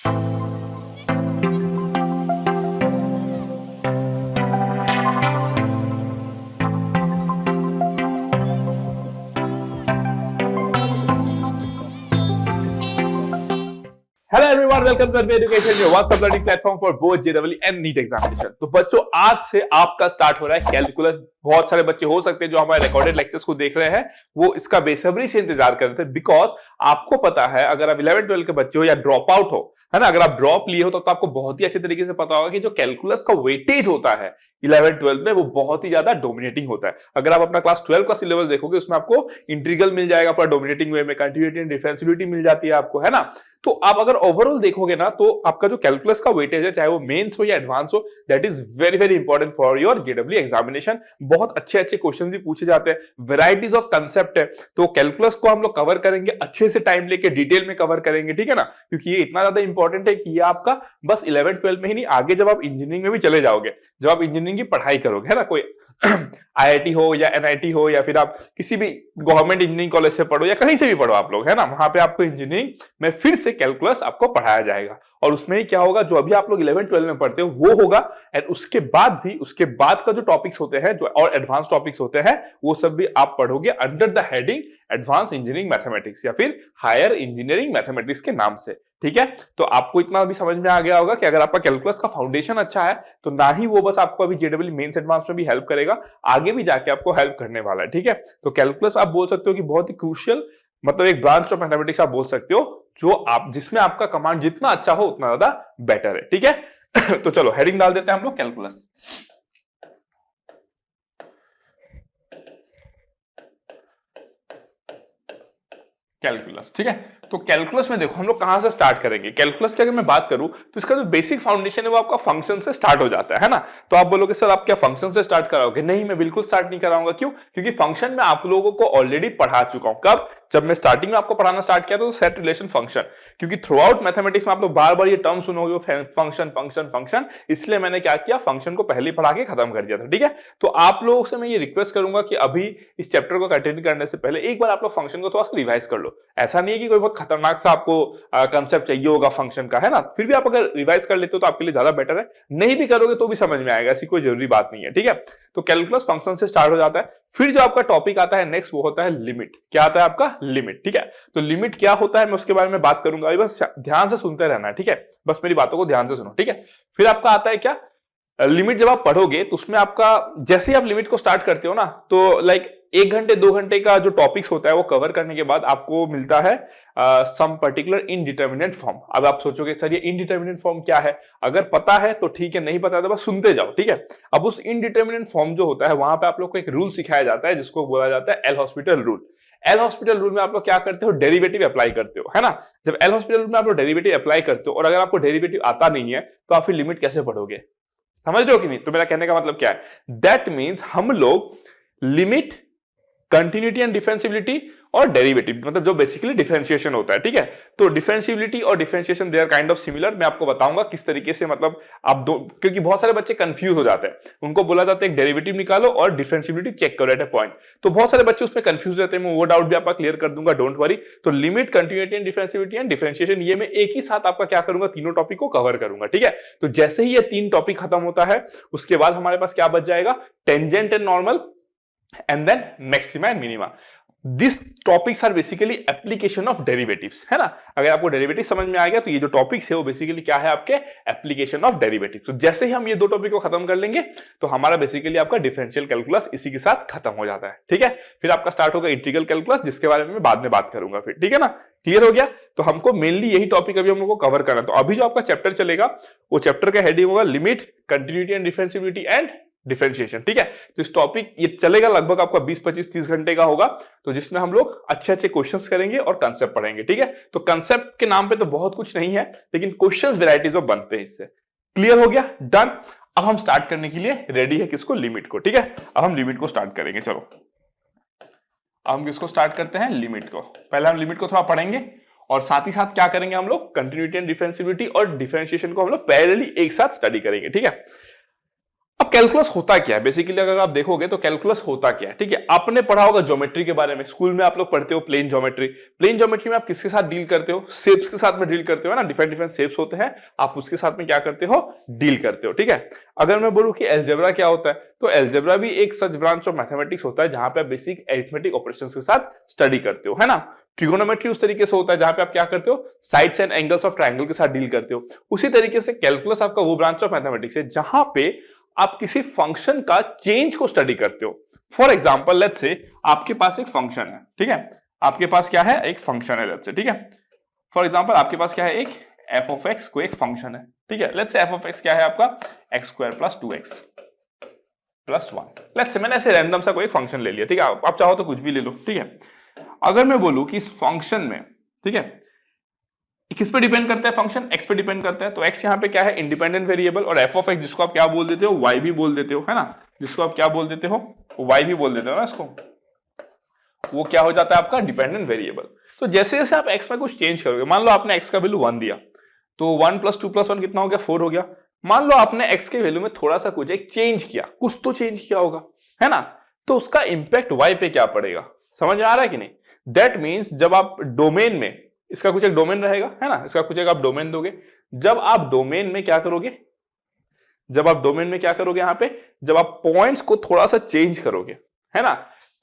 Hello everyone, welcome to Arbi education, your one stop learning platform for both JEE and NEET examination. तो बच्चों, आज से आपका start हो रहा है कैलकुलस। बहुत सारे बच्चे हो सकते हैं जो हमारे रिकॉर्डेड लेक्चर्स को देख रहे हैं, वो इसका बेसब्री से इंतजार कर रहे थे, बिकॉज आपको पता है अगर आप 11-12 के बच्चे हो या ड्रॉप आउट हो, है ना, अगर आप ड्रॉप लिए हो तो आपको बहुत ही अच्छे तरीके से पता होगा कि जो कैलकुलस का वेटेज होता है 11-12 में, वो बहुत ही ज्यादा डोमिनेटिंग होता है। अगर आप अपना क्लास 12 का सिलेबस देखोगे, उसमें आपको इंटीग्रल मिल जाएगा पूरा डोमिनेटिंग वे में, कंटिन्यूटी एंड डिफरेंशियबिलिटी मिल जाती है आपको, है ना। तो आप अगर ओवरऑल देखोगे ना, तो आपका जो कैलकुलस का वेटेज है, चाहे वो मेंस हो या एडवांस हो, that is very very important for your JEE examination. बहुत अच्छे अच्छे क्वेश्चन भी पूछे जाते हैं, वेराइटीज ऑफ कंसेप्ट है। तो कैलकुलस को हम लोग कवर करेंगे, अच्छे से टाइम लेके डिटेल में कवर करेंगे, ठीक है ना, क्योंकि ये इतना ज्यादा इंपॉर्टेंट है कि ये आपका बस 11-12 में ही नहीं, आगे जब आप इंजीनियरिंग में भी चले जाओगे, जब आप इंजीनियरिंग की पढ़ाई करोगे, है ना, कोई आईआईटी हो या एनआईटी हो, या फिर आप किसी भी गवर्नमेंट इंजीनियरिंग कॉलेज से पढ़ो या कहीं से भी पढ़ो आप लोग, है ना, वहां पे आपको इंजीनियरिंग में फिर से कैलकुलस आपको पढ़ाया जाएगा। और उसमें ही क्या होगा, जो अभी आप लोग 11-12 में पढ़ते हो वो होगा, एंड उसके बाद का जो टॉपिक्स होते हैं, जो और एडवांस टॉपिक्स होते हैं, वो सब भी आप पढ़ोगे under the heading advance engineering mathematics या फिर हायर इंजीनियरिंग मैथमेटिक्स के नाम से, ठीक है। तो आपको इतना भी समझ में आ गया होगा कि अगर आपका कैलकुलस का फाउंडेशन अच्छा है, तो ना ही वो बस आपको अभी जेईई मेंस एडवांस में भी हेल्प करेगा, आगे भी जाके आपको हेल्प करने वाला है, ठीक है। तो कैलकुलस आप बोल सकते हो कि बहुत ही क्रूशियल, मतलब एक ब्रांच ऑफ मैथमेटिक्स आप बोल सकते हो, जो आप जिसमें आपका कमांड जितना अच्छा हो उतना ज्यादा बेटर है, ठीक है। तो चलो हेडिंग डाल देते हैं हम लोग, कैलकुलस। कैलकुलस, ठीक है। तो कैलकुलस में देखो हम लोग कहां से स्टार्ट करेंगे। कैलकुलस की अगर मैं बात करूं तो इसका जो बेसिक फाउंडेशन है वो आपका फंक्शन से स्टार्ट हो जाता है ना। तो आप बोलोगे सर आप क्या फंक्शन से स्टार्ट कराओगे? नहीं, मैं बिल्कुल स्टार्ट नहीं कराऊंगा। क्यों? क्योंकि फंक्शन में आप लोगों को ऑलरेडी पढ़ा चुका हूं। कब? जब मैं स्टार्टिंग में आपको पढ़ाना स्टार्ट किया तो सेट रिलेशन फंक्शन, क्योंकि थ्रू आउट मैथमेटिक्स में आप लोग बार बार ये टर्म सुनोगे फंक्शन फंक्शन फंक्शन, इसलिए मैंने क्या किया, फंक्शन को पहले पढ़ा के खत्म कर दिया था, ठीक है। तो आप लोगों से मैं ये रिक्वेस्ट करूंगा कि अभी इस चैप्टर को कंटिन्यू करने से पहले एक बार आप लोग फंक्शन को थोड़ा सा रिवाइज कर लो। ऐसा नहीं है कि कोई बहुत खतरनाक सा आपको कंसेप्ट चाहिए होगा फंक्शन का, है ना, फिर भी आप अगर रिवाइज कर लेते हो तो आपके लिए ज्यादा बेटर है। नहीं भी करोगे तो भी समझ में आएगा, ऐसी कोई जरूरी बात नहीं है, ठीक है। तो कैलकुलस फंक्शन से स्टार्ट हो जाता है। फिर जो आपका टॉपिक आता है नेक्स्ट, वो होता है लिमिट। क्या आता है आपका? लिमिट, ठीक है। तो लिमिट क्या होता है मैं उसके बारे में बात करूंगा, अभी बस ध्यान से सुनते रहना है, ठीक है। बस मेरी बातों को ध्यान से सुनो, ठीक है। फिर आपका आता है क्या, लिमिट। जब आप पढ़ोगे तो उसमें आपका, जैसे ही आप लिमिट को स्टार्ट करते हो ना, तो लाइक 1 घंटे 2 घंटे का जो टॉपिक्स होता है वो कवर करने के बाद आपको मिलता है सम पर्टिकुलर इनडिटर्मिनेट फॉर्म। अब आप सोचोगे सर ये इनडिटर्मिनेट फॉर्म क्या है? अगर पता है तो ठीक है, नहीं पता है तो बस सुनते जाओ, ठीक है। अब उस इनडिटर्मिनेट फॉर्म जो होता है, वहां पे आप लोग को एक रूल सिखाया जाता है जिसको बोला जाता है L hospital rule. L hospital rule में आप लोग क्या करते हो, डेरिवेटिव अप्लाई करते हो, है ना। जब एल हॉस्पिटल रूल में आप लोग डेरिवेटिव अप्लाई करते हो और अगर आपको डेरिवेटिव आता नहीं है तो आप फिर लिमिट कैसे पढ़ोगे? समझ रहे हो कि नहीं? तो मेरा कहने का मतलब क्या है, दैट मीन्स हम लोग लिमिट, कंटिन्यूटी एंड डिफरेंशियबिलिटी और डेरिवेटिव, मतलब जो बेसिकली डिफरेंशिएशन होता है, ठीक है। तो डिफरेंशियबिलिटी और differentiation they are kind of similar. मैं आपको बताऊंगा किस तरीके से, मतलब आप दो, क्योंकि बहुत सारे बच्चे कंफ्यूज हो जाते हैं, उनको बोला जाता है एक डेरिवेटिव निकालो और डिफरेंशियबिलिटी चेक करो एट ए पॉइंट। तो बहुत सारे बच्चे उसमें कंफ्यूज रहते हैं, मैं वो डाउट भी आपका क्लियर कर दूंगा, डोंट वरी। तो limit, continuity and differentiability and differentiation, ये मैं एक ही साथ आपका क्या करूंगा, तीनों टॉपिक को कवर करूंगा, ठीक है। तो जैसे ही ये 3 टॉपिक खत्म होता है, उसके बाद हमारे पास क्या बच जाएगा, tangent and normal and then maxima and minima. This topics are basically application of derivatives, है ना। अगर आपको डेरिवेटिव समझ में आ गया तो ये जो टॉपिक्स है वो बेसिकली क्या है, आपके एप्लीकेशन ऑफ डेरिवेटिव। तो जैसे ही हम ये 2 टॉपिक को खत्म कर लेंगे तो हमारा बेसिकली आपका डिफरेंशियल कैलकुलस इसी के साथ खत्म हो जाता है, ठीक है। फिर आपका स्टार्ट होगा इंटीग्रल कैलकुलस, जिसके बारे में मैं बाद में बात करूंगा फिर, ठीक है ना। क्लियर हो गया? तो हमको मेनली यही टॉपिक अभी हम लोग को कवर करना है। तो अभी जो आपका चैप्टर चलेगा वो चैप्टर का हेडिंग होगा limit, continuity and differentiability and differentiation, ठीक है। तो इस टॉपिक ये चलेगा लगभग आपका 20-25-30 घंटे का होगा, तो जिसमें हम लोग अच्छे अच्छे क्वेश्चंस करेंगे और कंसेप्ट पढ़ेंगे, ठीक है। तो कंसेप्ट के नाम पे तो बहुत कुछ नहीं है, लेकिन क्वेश्चंस वैरायटीज ऑफ बनते हैं इससे। क्लियर हो गया? डन। अब हम स्टार्ट करने के लिए रेडी है किसको, लिमिट को, ठीक है। अब हम लिमिट को स्टार्ट करेंगे। चलो अब हम किसको स्टार्ट करते हैं, लिमिट को। पहले हम लिमिट को थोड़ा पढ़ेंगे और साथ ही साथ क्या करेंगे हम लोग, कंटिन्यूटी एंड डिफरेंशियबिलिटी और डिफरेंशिएशन को हम लोग पैरेलली एक साथ स्टडी करेंगे, ठीक है। अब कैलकुलस होता क्या है बेसिकली, अगर आप देखोगे तो कैलकुलस होता क्या है, ठीक है। आपने पढ़ा होगा ज्योमेट्री के बारे में, स्कूल में आप लोग पढ़ते हो प्लेन ज्योमेट्री। प्लेन ज्योमेट्री में आप किसके साथ डील करते हो, शेप्स के साथ में डील करते हो ना, डिफरेंट डिफरेंट शेप्स होते हैं, आप उसके साथ में क्या करते हो, डील करते हो, ठीक है। अगर मैं बोलूं कि अलजेब्रा क्या होता है, तो अलजेब्रा भी एक सच ब्रांच ऑफ मैथमेटिक्स होता है जहां पे आप बेसिक अरिथमेटिक ऑपरेशंस के साथ स्टडी करते हो, है ना। ट्रिगोनोमेट्री उस तरीके से होता है जहां पे आप क्या करते हो, sides and angles of triangle के साथ डील करते हो। उसी तरीके से कैलकुलस आपका वो ब्रांच ऑफ मैथमेटिक्स है जहां पे आप किसी फंक्शन का चेंज को स्टडी करते हो। फॉर एग्जाम्पल लेट्स से आपके पास एक फंक्शन है, ठीक है, आपके पास क्या है, एक फंक्शन है लेट्स से, ठीक है। फॉर एग्जाम्पल आपके पास क्या है, एक एफ ऑफ एक्स को एक फंक्शन है, ठीक है। Let's say F of x क्या है आपका, x square plus 2x plus 1। Let's say मैंने ऐसे रैंडम सा कोई फंक्शन ले लिया, ठीक है, आप चाहो तो कुछ भी ले लो, ठीक है। अगर मैं बोलूं कि इस फंक्शन में, ठीक है, किस पे डिपेंड करता है फंक्शन, एक्स पे डिपेंड करता है, तो एक्स यहाँ पे क्या है, इंडिपेंडेंट वेरिएबल, और एफ ऑफ एक्स जिसको आप क्या बोल देते हो, वाई भी बोल देते हो, है ना, जिसको आप क्या बोल देते हो, वाई भी बोल देते हो ना इसको, वो क्या हो जाता है आपका डिपेंडेंट वेरिएबल। तो जैसे जैसे आप एक्स में कुछ चेंज करोगे, मान लो आपने एक्स का वैल्यू 1 दिया, तो 1 + 2 + 1 कितना हो गया, 4 हो गया। मान लो आपने एक्स के वैल्यू में थोड़ा सा कुछ एक चेंज किया, कुछ तो चेंज किया होगा, है ना, तो उसका इंपैक्ट वाई पे क्या पड़ेगा, समझ में आ रहा है कि नहीं। दैट मीन्स जब आप डोमेन में, इसका कुछ एक डोमेन रहेगा, है ना, इसका कुछ एक आप डोमेन दोगे, जब आप डोमेन में क्या करोगे, जब आप डोमेन में क्या करोगे, यहां पे जब आप पॉइंट्स को थोड़ा सा चेंज करोगे, है ना,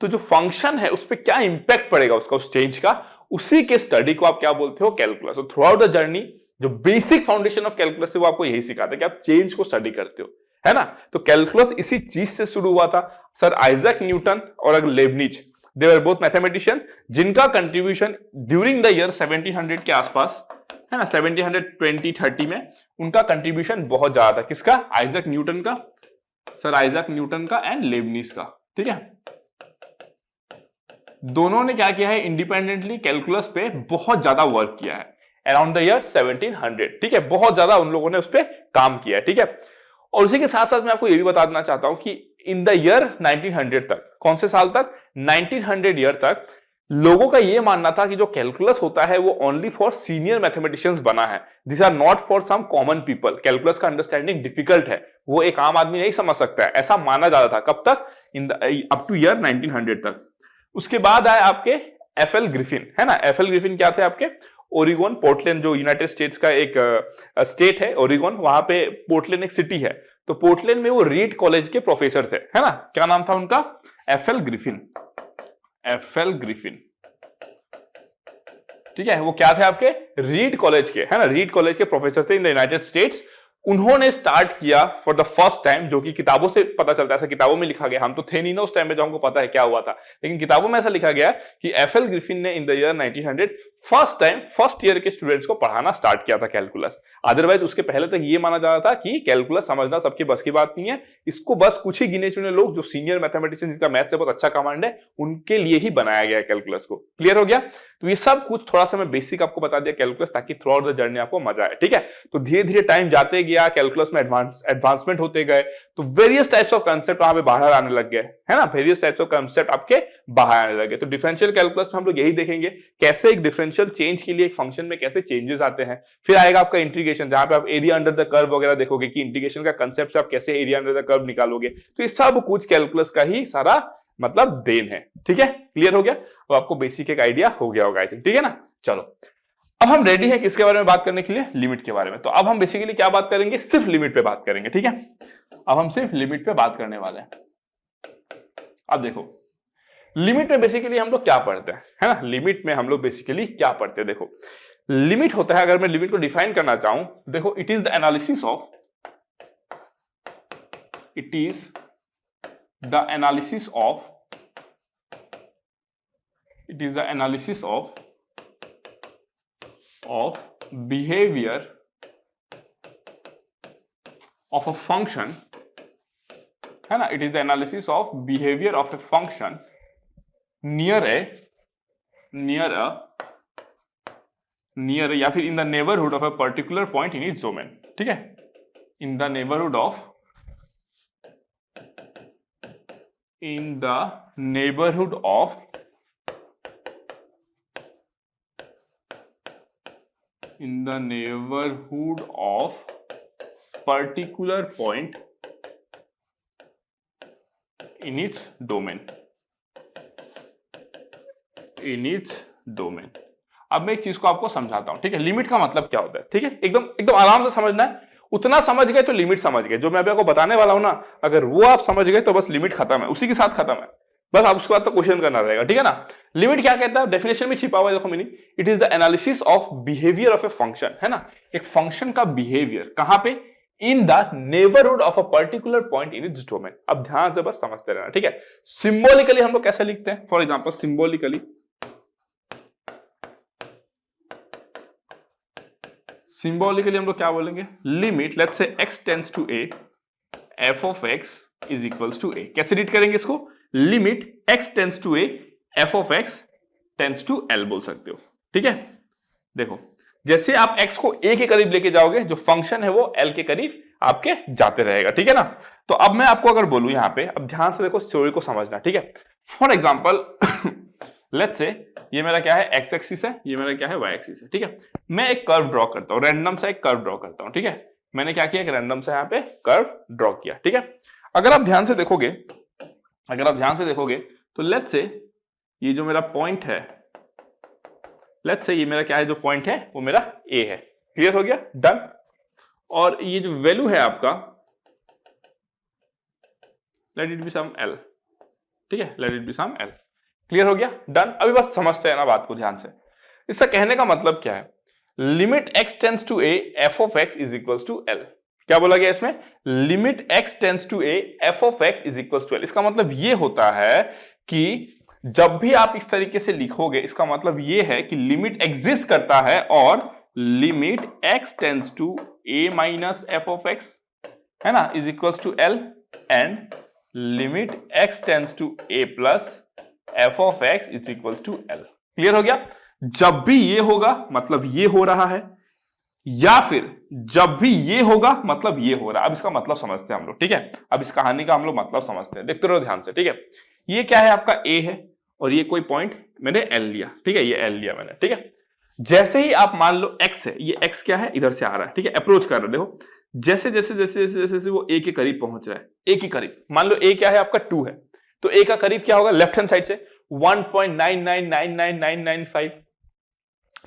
तो जो फंक्शन है उस पर क्या इंपैक्ट पड़ेगा उसका, उस चेंज का, उसी के स्टडी को आप क्या बोलते हो, कैलकुलस। तो थ्रू आउट द जर्नी जो बेसिक फाउंडेशन ऑफ कैलकुलस है वो आपको यही सिखाता है कि आप चेंज को स्टडी करते हो, है ना। तो कैलकुलस इसी चीज से शुरू हुआ था। सर आइजैक न्यूटन और Lebanese, they were both mathematician, जिनका कंट्रीब्यूशन ड्यूरिंग द ईयर 1700 के आसपास, है ना, 1720-30 में उनका कंट्रीब्यूशन बहुत ज्यादा था। किसका, आइजैक न्यूटन का, सर आइजैक न्यूटन का एंड लेबनिज का, ठीक है। दोनों ने क्या किया है, इंडिपेंडेंटली कैलकुलस पे बहुत ज्यादा वर्क किया है अराउंड द ईयर 1700, ठीक है, बहुत ज्यादा उन लोगों ने उस पर काम किया है, ठीक है। और उसी के साथ साथ मैं आपको यह भी बता देना चाहता हूं कि इन द ईयर 1900 तक, कौन से साल तक, 1900 ईयर तक, लोगों का यह मानना था कि जो कैलकुलस होता है वो ओनली फॉर सीनियर मैथमेटिशियंस बना है, this are not for some common people. Calculus का अंडरस्टैंडिंग डिफिकल्ट है, वो एक आम आदमी नहीं समझ सकता है, ऐसा माना जाता था। कब तक, in the up two year 1900 तक। उसके बाद आए आपके एफएल ग्रिफिन, है ना। एफएल ग्रिफिन क्या थे आपके, ओरिगोन, पोर्टलैंड, जो यूनाइटेड स्टेट्स का एक स्टेट है ओरिगोन, वहां पे पोर्टलैंड एक सिटी है, तो पोर्टलैंड में वो रीड कॉलेज के प्रोफेसर थे, है ना। क्या नाम था उनका, एफएल ग्रिफिन, एफएल ग्रिफिन, ठीक है। वो क्या थे आपके, रीड कॉलेज के, है ना, रीड कॉलेज के प्रोफेसर थे इन द यूनाइटेड स्टेट्स। उन्होंने स्टार्ट किया फॉर द फर्स्ट टाइम, जो कि किताबों से पता चलता है, ऐसा किताबों में लिखा गया, हम तो थे नहीं ना उस टाइम में जो हमको पता है क्या हुआ था, लेकिन किताबों में ऐसा लिखा गया कि एफएल ग्रिफिन ने in the year 1900 first time first year के स्टूडेंट्स को पढ़ाना स्टार्ट किया था कैलकुलस। अदरवाइज उसके पहले तक ये माना जाता था कि कैलकुलस समझना सबके बस की बात नहीं है, इसको बस कुछ ही गिने चुने लोग जो सीनियर मैथमेटिशियन, जिसका मैथ से बहुत अच्छा कमांड है, उनके लिए ही बनाया गया कैलकुलस को। क्लियर हो गया। तो ये सब कुछ थोड़ा सा मैं बेसिक आपको बता दिया कैलकुलस, ताकि थ्रू आउट द जर्नी आपको मजा आए, ठीक है। तो धीरे धीरे टाइम जाते गया, कैलकुलस में एडवांसमेंट होते गए, तो वेरियस टाइप्स ऑफ कंसेप्ट वहां पे बाहर आने लग गए, है ना, वेरियस टाइप्स ऑफ कंसेप्ट आपके बाहर आने लगे। तो डिफरेंशियल कैलकुलस में हम लोग यही देखेंगे, कैसे एक डिफरेंशियल चेंज के लिए एक फंक्शन में कैसे चेंजेस आते हैं। फिर आएगा आपका इंटीग्रेशन, जहां पे आप एरिया अंडर द कर्व वगैरह देखोगे कि इंटीग्रेशन का कंसेप्ट से आप कैसे एरिया अंडर द कर्व निकालोगे। तो ये सब कुछ कैलकुलस का ही सारा मतलब देन है, ठीक है। क्लियर हो गया, तो आपको बेसिक एक आइडिया हो गया होगा आई थिंक, ठीक है ना। चलो अब हम रेडी हैं किसके बारे में बात करने के लिए, लिमिट के बारे में। तो अब हम बेसिकली क्या बात करेंगे, सिर्फ लिमिट पे बात करेंगे, ठीक है। अब हम सिर्फ लिमिट पे बात करने वाले हैं। अब देखो लिमिट में बेसिकली हम लोग क्या पढ़ते हैं, है ना, लिमिट में हम लोग बेसिकली क्या पढ़ते हैं। देखो लिमिट होता है, अगर मैं लिमिट को डिफाइन करना चाहूं, देखो it is the analysis of, it is the analysis of, it is the analysis of behavior of a function, है ना, it is the analysis of behavior of a function near a या फिर in the neighborhood of a particular point in its domain, ठीक है, in the neighborhood of particular point in its domain, in its domain. अब मैं इस चीज को आपको समझाता हूं, ठीक है। लिमिट का मतलब क्या होता है, ठीक है, एकदम एकदम आराम से समझना है। उतना समझ गए तो लिमिट समझ गए, जो मैं अभी आपको बताने वाला हूं ना, अगर वो आप समझ गए तो बस लिमिट खत्म है, उसी के साथ खत्म है। बस आप उसके बाद तो क्वेश्चन करना रहेगा, ठीक है ना। लिमिट क्या कहता है, डेफिनेशन में छिपा हुआ है, देखो meaning, it is the analysis of behaviour of a function, है ना। एक फंक्शन का बिहेवियर कहां पे, in the neighbourhood of a particular point in its domain. अब ध्यान से बस समझते रहना, ठीक है। सिंबॉलिकली हम लोग कैसे लिखते हैं, फॉर एग्जांपल सिंबॉलिकली, सिंबॉलिकली हम लोग क्या बोलेंगे, limit let's say x tends to a, f of x is equals to a। कैसे रीड करेंगे इसको, limit x tends to a, f of x tends to l बोल सकते हो, ठीक है। देखो जैसे आप x को a के करीब लेके जाओगे, जो फंक्शन है वो l के करीब आपके जाते रहेगा, ठीक है ना। तो अब मैं आपको अगर बोलूं यहां पे, अब ध्यान से देखो स्टोरी को समझना, ठीक है। फॉर एग्जाम्पल लेट्स से ये मेरा क्या है, x एक्सिस है, ये मेरा क्या है, y एक्सिस है, ठीक है। मैं एक कर्व ड्रॉ करता हूं, रैंडम सा एक कर्व ड्रॉ करता हूं, ठीक है। मैंने क्या किया, एक रैंडम सा यहाँ पे कर्व ड्रॉ किया, ठीक है। अगर आप ध्यान से देखोगे, अगर आप ध्यान से देखोगे तो लेट्स से ये जो मेरा पॉइंट है, लेट्स से ये मेरा क्या है, जो पॉइंट है वो मेरा a है। क्लियर हो गया, डन। और ये जो वैल्यू है आपका, let it be some l, ठीक है, let it be some l। Clear हो गया, डन। अभी बस समझते हैं ना बात को ध्यान से। इसका कहने का मतलब क्या है, limit x tends to a, f of x is equals to l। क्या बोला गया इसमें, limit x tends to a, f of x is equals to l। इसका मतलब ये होता है कि जब भी आप इस तरीके से लिखोगे, इसका मतलब ये है कि लिमिट एग्जिस्ट करता है, और limit x tends to a minus f of x, है ना, is equals to l, and limit x tends to a plus f of x is equals to l। Clear हो गया। जब भी ये होगा मतलब ये हो रहा है, या फिर जब भी ये होगा मतलब ये हो रहा है। अब इसका मतलब समझते हैं हम लोग, ठीक है। अब इस कहानी का हम लोग मतलब समझते हैं, देखते रहो ध्यान से, ठीक है। ये क्या है, आपका a है, और ये कोई पॉइंट मैंने l लिया, ठीक है, ये l लिया मैंने, ठीक है। जैसे ही आप मान लो x है, ये x क्या है, इधर से आ रहा है, ठीक है, अप्रोच कर रहा है। देखो जैसे जैसे जैसे जैसे जैसे वो a के करीब पहुंच रहा है, a के करीब, मान लो a क्या है आपका 2 है, तो a का करीब क्या होगा, लेफ्ट हैंड साइड से 1.9999995।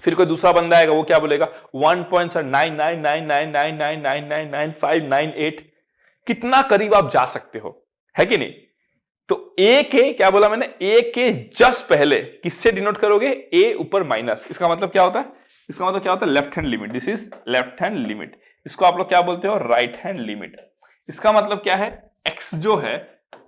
फिर कोई दूसरा बंदा आएगा, वो क्या बोलेगा, 1.9999999999598। कितना करीब आप जा सकते हो, है कि नहीं। तो a के, क्या बोला मैंने, a के जस्ट पहले किससे डिनोट करोगे, a ऊपर माइनस। इसका मतलब क्या होता है, इसका मतलब क्या होता है, left hand limit. This is left hand limit. इसको आप लोग क्या बोलते हो, राइट हैंड लिमिट। इसका मतलब क्या है, x जो है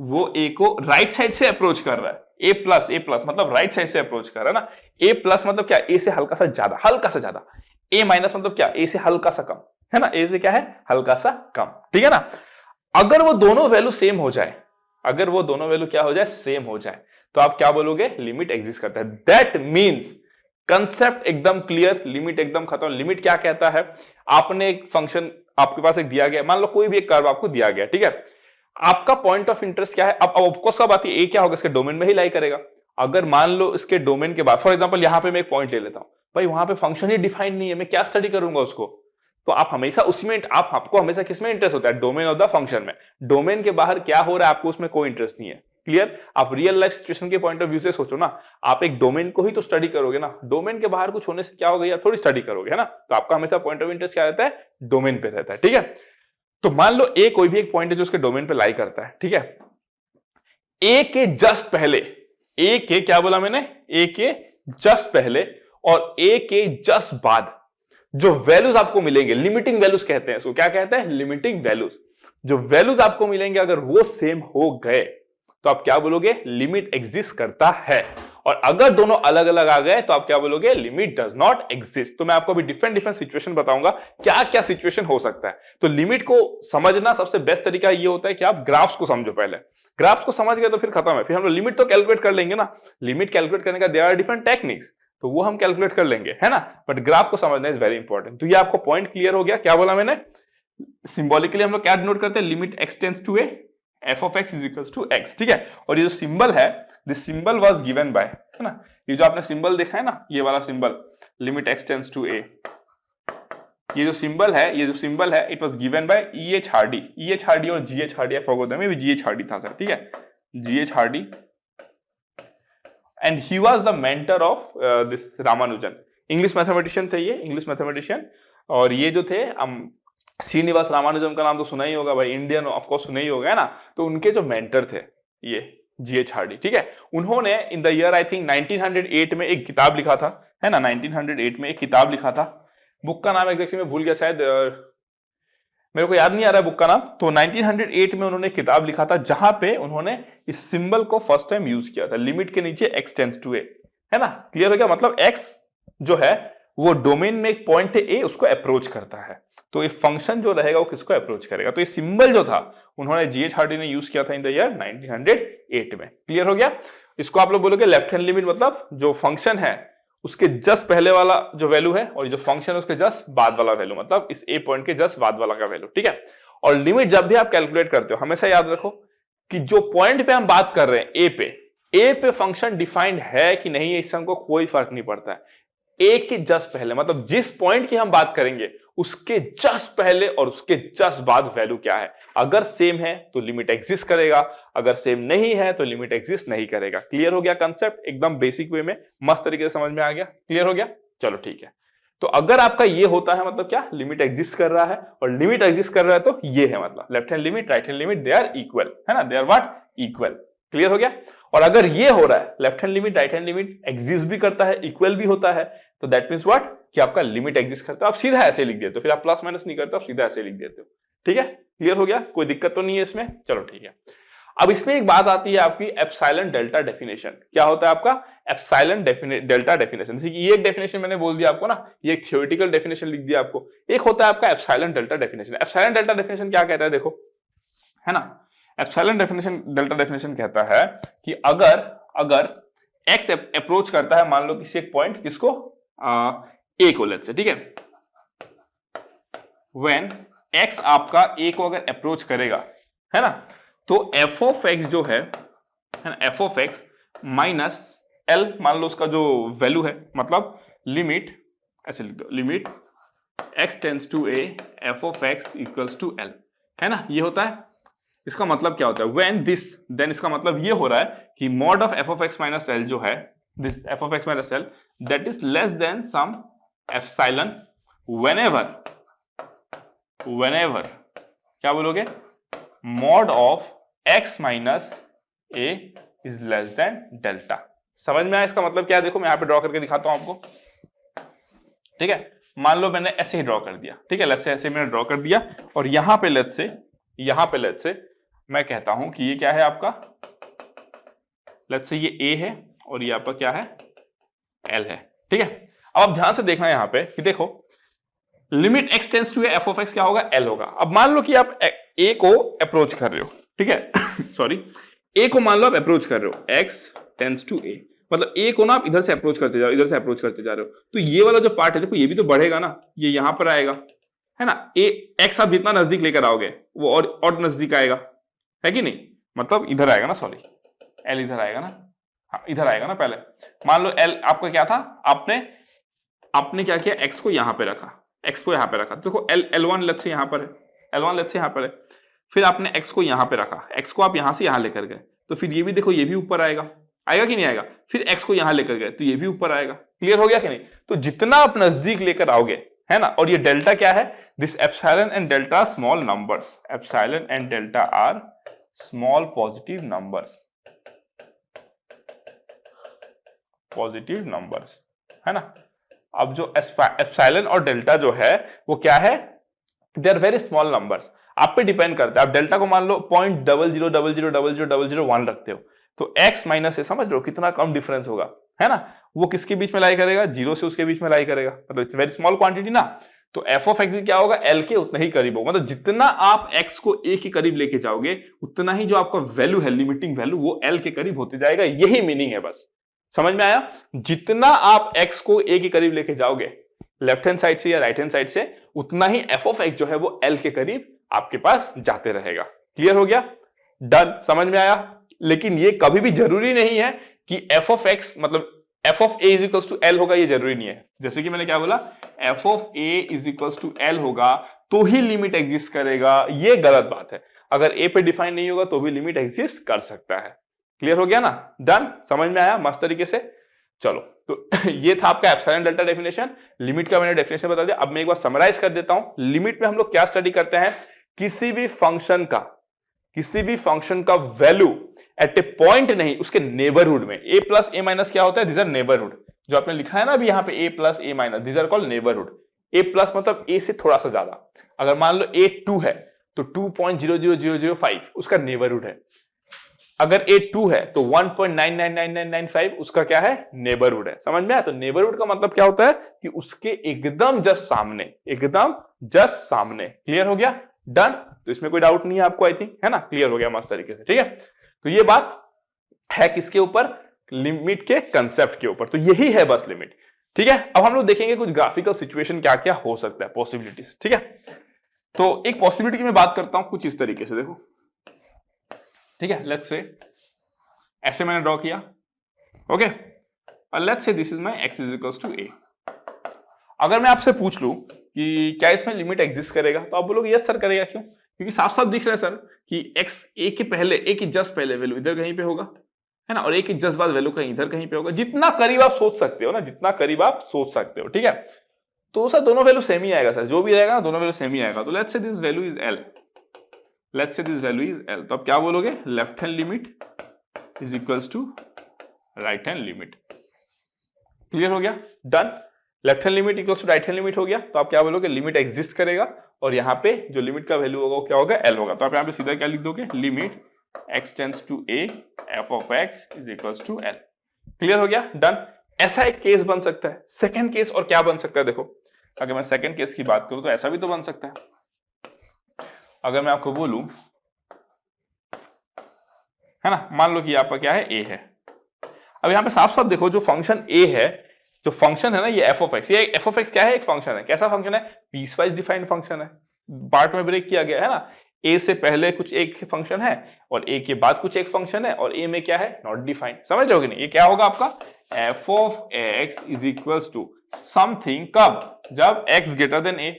वो a को राइट साइड से अप्रोच कर रहा है, a प्लस मतलब राइट साइड से अप्रोच कर रहा है ना। a प्लस मतलब क्या, a से हल्का सा ज्यादा, हल्का सा ज्यादा। a माइनस मतलब क्या, a से हल्का सा कम, है ना, a से क्या है, हल्का सा कम, ठीक है ना। अगर वो दोनों वैल्यू सेम हो जाए, अगर वो दोनों वैल्यू क्या हो जाए, सेम हो जाए, तो आप क्या बोलोगे, लिमिट एग्जिस्ट करता है। दैट मीन्स कंसेप्ट एकदम क्लियर, लिमिट एकदम खत्म। लिमिट क्या कहता है, आपने एक फंक्शन, आपके पास एक दिया गया, मान लो कोई भी एक कर्व आपको दिया गया, ठीक है। आपका पॉइंट ऑफ इंटरेस्ट क्या है, अब ऑफकोर्स सब आती है, ए क्या होगा, इसके डोमेन में ही लाई करेगा। अगर मान लो इसके डोमेन के बाद, फॉर एग्जांपल यहां पे मैं एक पॉइंट ले लेता हूं, भाई वहां पे फंक्शन ही डिफाइन नहीं है, मैं क्या स्टडी करूंगा उसको। तो आप हमेशा उसमें, आपको हमेशा किसमें इंटरेस्ट होता है, डोमेन ऑफ द फंक्शन में। डोमेन के बाहर क्या हो रहा है आपको उसमें कोई इंटरेस्ट नहीं है। क्लियर। आप रियल लाइफ सिचुएशन के पॉइंट ऑफ व्यू से सोचो ना, आप एक डोमेन को ही तो स्टडी करोगे ना, डोमेन के बाहर कुछ होने से क्या होगा, या थोड़ी स्टडी करोगे, है ना। तो आपका हमेशा पॉइंट ऑफ इंटरेस्ट क्या रहता है, डोमेन पे रहता है, ठीक है। तो मान लो ए कोई भी एक पॉइंट है जो उसके डोमेन पे लाई करता है, ठीक है। ए के जस्ट पहले, ए के क्या बोला मैंने, ए के जस्ट पहले और ए के जस्ट बाद जो वैल्यूज आपको मिलेंगे, लिमिटिंग वैल्यूज कहते हैं इसको, क्या कहते हैं, लिमिटिंग वैल्यूज। जो वैल्यूज आपको मिलेंगे अगर वो सेम हो गए तो आप क्या बोलोगे, लिमिट एग्जिस्ट करता है। और अगर दोनों अलग अलग आ गए तो आप क्या बोलोगे, लिमिट डज नॉट एग्जिस्ट। तो मैं आपको अभी डिफरेंट डिफरेंट सिचुएशन बताऊंगा, क्या क्या सिचुएशन हो सकता है। तो लिमिट को समझना सबसे बेस्ट तरीका ये होता है कि आप ग्राफ्स को समझो पहले। ग्राफ्स को समझ गए तो फिर खत्म है, फिर हम लोग लिमिट तो कैलकुलेट कर लेंगे ना। लिमिट कैलकुलेट करने का देयर आर डिफरेंट टेक्निक्स, तो वो हम कैलकुलेट कर लेंगे, है ना। बट ग्राफ को समझना इज वेरी इंपॉर्टेंट। तो ये आपको पॉइंट क्लियर हो गया, क्या बोला मैंने। सिंबॉलिकली हम लोग क्या डिनोट करते हैं, limit x tends to a, f of x is equals to x, ठीक है। और ये जो सिंबल है, this symbol was given by, है ना, ये जो आपने सिंबल देखा है ना, ये वाला symbol, limit x tends to a, ये जो सिंबल है, ये जो सिंबल है, it was given by E.H. Hardy. E.H. Hardy और G.H. Hardy, I forgot them, maybe G.H. Hardy था सर, ठीक है। G.H. Hardy, and he was the mentor of this Ramanujan. English mathematician थे ये, इंग्लिश मैथमेटिशियन। और ये जो थे श्रीनिवास रामानुजन का नाम तो सुना ही होगा भाई, इंडियन ऑफ कोर्स सुना ही होगा, है ना। तो उनके जो मेंटर थे ये G.H. हार्डी, ठीक है। उन्होंने in the year I think 1908 में एक किताब लिखा था, है ना, 1908 में एक किताब लिखा था। बुक का नाम एग्जैक्टली मैं भूल गया, शायद मेरे को याद नहीं आ रहा है बुक का नाम। तो 1908 में उन्होंने किताब लिखा था जहां पे उन्होंने इस सिंबल को फर्स्ट टाइम यूज किया था, लिमिट के नीचे x टेंड्स टू a, है ना। क्लियर हो गया? मतलब x जो है वो डोमेन में एक पॉइंट है a, उसको अप्रोच करता है। तो ये फंक्शन जो रहेगा वो किसको अप्रोच करेगा? तो ये सिंबल जो था उन्होंने G.H. हार्डी ने यूज किया था इन द ईयर 1908 में। क्लियर हो गया? इसको आप लोग बोलोगे लेफ्ट हैंड लिमिट, मतलब जो फंक्शन है उसके जस्ट पहले वाला जो वैल्यू है और जो फंक्शन है उसके जस्ट बाद वाला वैल्यू, मतलब इस ए पॉइंट के जस्ट बाद वाला का वैल्यू, ठीक है। और लिमिट जब भी आप कैलकुलेट करते हो हमेशा याद रखो कि जो पॉइंट पे हम बात कर रहे हैं ए पे फंक्शन डिफाइंड है कि नहीं है, इससे हमको कोई फर्क नहीं पड़ता है। ए के जस्ट पहले, मतलब जिस पॉइंट की हम बात करेंगे उसके जस्ट पहले और उसके जस्ट बाद वैल्यू क्या है। अगर सेम है तो लिमिट एग्जिस्ट करेगा, अगर सेम नहीं है तो लिमिट एग्जिस्ट नहीं करेगा। क्लियर हो गया कंसेप्ट? एकदम बेसिक वे में मस्त तरीके से समझ में आ गया? क्लियर हो गया? चलो ठीक है। तो अगर आपका ये होता है मतलब क्या, लिमिट एग्जिस्ट कर रहा है, और लिमिट एग्जिस्ट कर रहा है तो ये है मतलब left hand limit right hand limit they are equal, है ना, they are what, equal. Clear हो गया? और अगर ये हो रहा है left hand limit right hand limit exist भी करता है, इक्वल भी होता है, तो दैट मींस व्हाट कि आपका लिमिट एग्जिस्ट करता है। आप सीधा ऐसे लिख देते हो, फिर आप प्लस माइनस नहीं करते, आप सीधा ऐसे लिख देते हो, ठीक है। क्लियर हो गया? कोई दिक्कत तो नहीं है इसमें? चलो ठीक है। अब इसमें एक बात आती है आपकी एप्सिलॉन डेल्टा डेफिनेशन। क्या होता है आपका एप्सिलॉन डेल्टा डेफिनेशन? ये एक डेफिनेशन मैंने बोल दिया आपको ना, ये एक थ्योरेटिकल डेफिनेशन लिख दिया आपको। एक होता है आपका epsilon delta definition. Epsilon delta definition क्या कहता है देखो, है ना। एप्सिलॉन डेफिनेशन डेल्टा डेफिनेशन कहता है कि अगर x अप्रोच करता है, मान लो किसी एक पॉइंट, किसको, a को, लेट्स से, ठीक है। व्हेन x आपका a को अगर अप्रोच करेगा, है ना, तो f ऑफ x जो है ना, f of x minus l, मान लो उसका जो वैल्यू है, मतलब लिमिट, ऐसे लिख दो, limit x tends to a f of x equals to l, है ना। ये होता है, इसका मतलब क्या होता है व्हेन दिस, देन इसका मतलब ये हो रहा है कि mod of f of x minus l जो है, this f of x minus l that is less than some epsilon whenever क्या बोलोगे, mod of x minus a is less than delta. समझ में आया इसका मतलब क्या है? देखो मैं यहां पे ड्रॉ करके दिखाता हूं आपको, ठीक है। मान लो मैंने ऐसे ही ड्रॉ कर दिया, ठीक है, लेट्स से ऐसे मैंने ड्रॉ कर दिया, और यहां पे लेट्स से मैं कहता हूं कि ये क्या है आपका, लेट्स से ये a है और ये आपका क्या है, l है, ठीक है। अब आप ध्यान से देखना यहां पे कि देखो limit x tends to f of x क्या होगा, l होगा। अब मान लो कि आप a को अप्रोच कर रहे हो, ठीक है सॉरी, a को मान लो आप अप्रोच कर रहे हो, x टेंड्स टू a, मतलब a को ना आप इधर से अप्रोच करते जा रहे हो, इधर से अप्रोच करते जा रहे हो, तो ये वाला जो पार्ट है देखो ये भी तो बढ़ेगा ना, ये यहां पर आएगा, है ना। x आप जितना नजदीक लेकर आओगे वो और नजदीक आएगा, है कि नहीं, मतलब इधर आएगा ना, सॉरी l इधर आएगा ना, हाँ इधर आएगा ना। पहले मान लो l आपका क्या था, आपने क्या किया, x को यहां पे रखा, x को यहां पे रखा, देखो L1 लेट्स से यहां पर है, L1 लेट्स से यहां पर है, फिर आपने x को यहां पे रखा, x को आप यहां से यहां लेकर गए, तो फिर ये भी देखो ये भी ऊपर आएगा, आएगा कि नहीं आएगा, फिर x को यहां लेकर गए तो ये भी ऊपर आएगा। क्लियर हो गया कि नहीं? तो जितना आप नजदीक लेकर आओगे, है ना, और ये डेल्टा क्या है, this epsilon and delta small numbers, epsilon and delta R small positive numbers, है ना। अब जो एप्सिलॉन और डेल्टा जो है वो क्या है, they are very small numbers, आप पे डिपेंड करता है। आप डेल्टा को मान लो 0.00000001 रखते हो, तो x माइनस ए समझ लो कितना कम डिफरेंस होगा, है ना। वो किसके बीच में लाई करेगा, जीरो से उसके बीच में लाई करेगा, मतलब इट्स वेरी स्मॉल क्वांटिटी ना। तो f ऑफ x क्या होगा, l के उतना ही करीब होगा, मतलब जितना आप x को a के करीब लेके जाओगे उतना ही जो आपका वैल्यू है, लिमिटिंग वैल्यू, वो l के करीब होते जाएगा। यही मीनिंग है, बस समझ में आया। जितना आप x को a के करीब लेके जाओगे लेफ्ट हैंड साइड से या राइट हैंड साइड से, उतना ही f ऑफ x जो है वो l के करीब आपके पास जाते रहेगा। क्लियर हो गया? डन, समझ में आया। लेकिन ये कभी भी जरूरी नहीं है कि f ऑफ x मतलब f of a is equals to l होगा, ये जरूरी नहीं है। जैसे कि मैंने क्या बोला, f of a is equals to l होगा तो ही लिमिट एग्जिस्ट करेगा, ये गलत बात है। अगर a पे डिफाइन नहीं होगा तो भी लिमिट एग्जिस्ट कर सकता है। क्लियर हो गया ना, डन, समझ में आया मस्त तरीके से। चलो तो ये था आपका एप्सिलॉन डेल्टा डेफिनेशन, लिमिट का मैंने डेफिनेशन बता दिया। अब मैं एक बार समराइज कर देता हूं। लिमिट में हम लोग क्या स्टडी करते हैं, किसी भी फंक्शन का वैल्यू एट ए पॉइंट नहीं, उसके नेबरहुड में। ए प्लस ए माइनस क्या होता है, दिस आर नेबरहुड। जो आपने लिखा है ना अभी यहाँ पे A plus A minus, this are called neighbourhood. A plus मतलब ए से थोड़ा सा ज्यादा। अगर मान लो ए 2 है तो 2.00005 उसका नेबरहुड है। अगर ए 2 है तो 1.999995 उसका क्या है, नेबरहुड है। समझ में आया? तो नेबरहुड का मतलब क्या होता है कि उसके एकदम जस्ट सामने, एकदम जस्ट सामने। क्लियर हो गया, डन। तो इसमें कोई डाउट नहीं है आपको, आई थिंक, है ना, क्लियर हो गया मस्त तरीके से। ठीक है, तो ये बात है किसके ऊपर, लिमिट के कंसेप्ट के ऊपर। तो यही है बस लिमिट। ठीक है, अब हम लोग देखेंगे कुछ ग्राफिकल सिचुएशन क्या क्या हो सकता है, पॉसिबिलिटीज। ठीक है, तो एक पॉसिबिलिटी की मैं बात करता हूं कुछ इस तरीके से, देखो। ठीक है, लेट्स से ऐसे मैंने ड्रॉ किया, ओके, और let's say this is my x is to a। अगर मैं आपसे पूछ लूं कि क्या इसमें लिमिट एग्जिस्ट करेगा, तो आप बोलोगे यस सर करेगा। क्यों? क्योंकि साफ साफ दिख रहा है सर कि x a के पहले, a की जस्ट पहले वैल्यू इधर कहीं पे होगा, है ना, और a की जस्ट बाद वैल्यू कहीं इधर कहीं पे होगा। जितना करीब आप सोच सकते हो ना, जितना करीब आप सोच सकते हो। ठीक है, तो सर दोनों वैल्यू सेम ही आएगा सर, जो भी रहेगा ना दोनों वैल्यू सेम ही आएगा। तो let's say this value is l, let's say this value is l। तो आप क्या बोलोगे, left hand limit is equals to right hand limit. Clear हो गया, done. Left hand limit equals to right hand limit हो गया। तो आप क्या बोलोगे, लिमिट एग्जिस्ट करेगा और यहाँ पे जो लिमिट का वैल्यू होगा वो क्या होगा, l होगा। तो आप यहाँ पे सीधा क्या लिख दोगे, limit x tends to a f of x is equals to l। Clear हो गया, डन। ऐसा एक केस बन सकता है। सेकंड केस और क्या बन सकता है, देखो, अगर मैं सेकंड केस की बात करूं तो ऐसा भी तो बन सकता है। अगर मैं आपको बोलूं, है ना, मान लो कि यहाँ पर क्या है, a है। अब यहाँ पे साफ साफ देखो, जो फंक्शन a है, जो फंक्शन है ना, ये f ऑफ x, ये f ऑफ x क्या है, एक फंक्शन है। कैसा फंक्शन है, पीसवाइज डिफाइंड फंक्शन है। पार्ट में ब्रेक किया गया है ना, a से पहले कुछ एक फंक्शन है और a के बाद कुछ एक फंक्शन है, और a में क्या है, नॉट डिफाइंड। समझ रहे हो कि नहीं? ये क्या होगा आपका, f of x is equals to something, कब, जब x greater than a।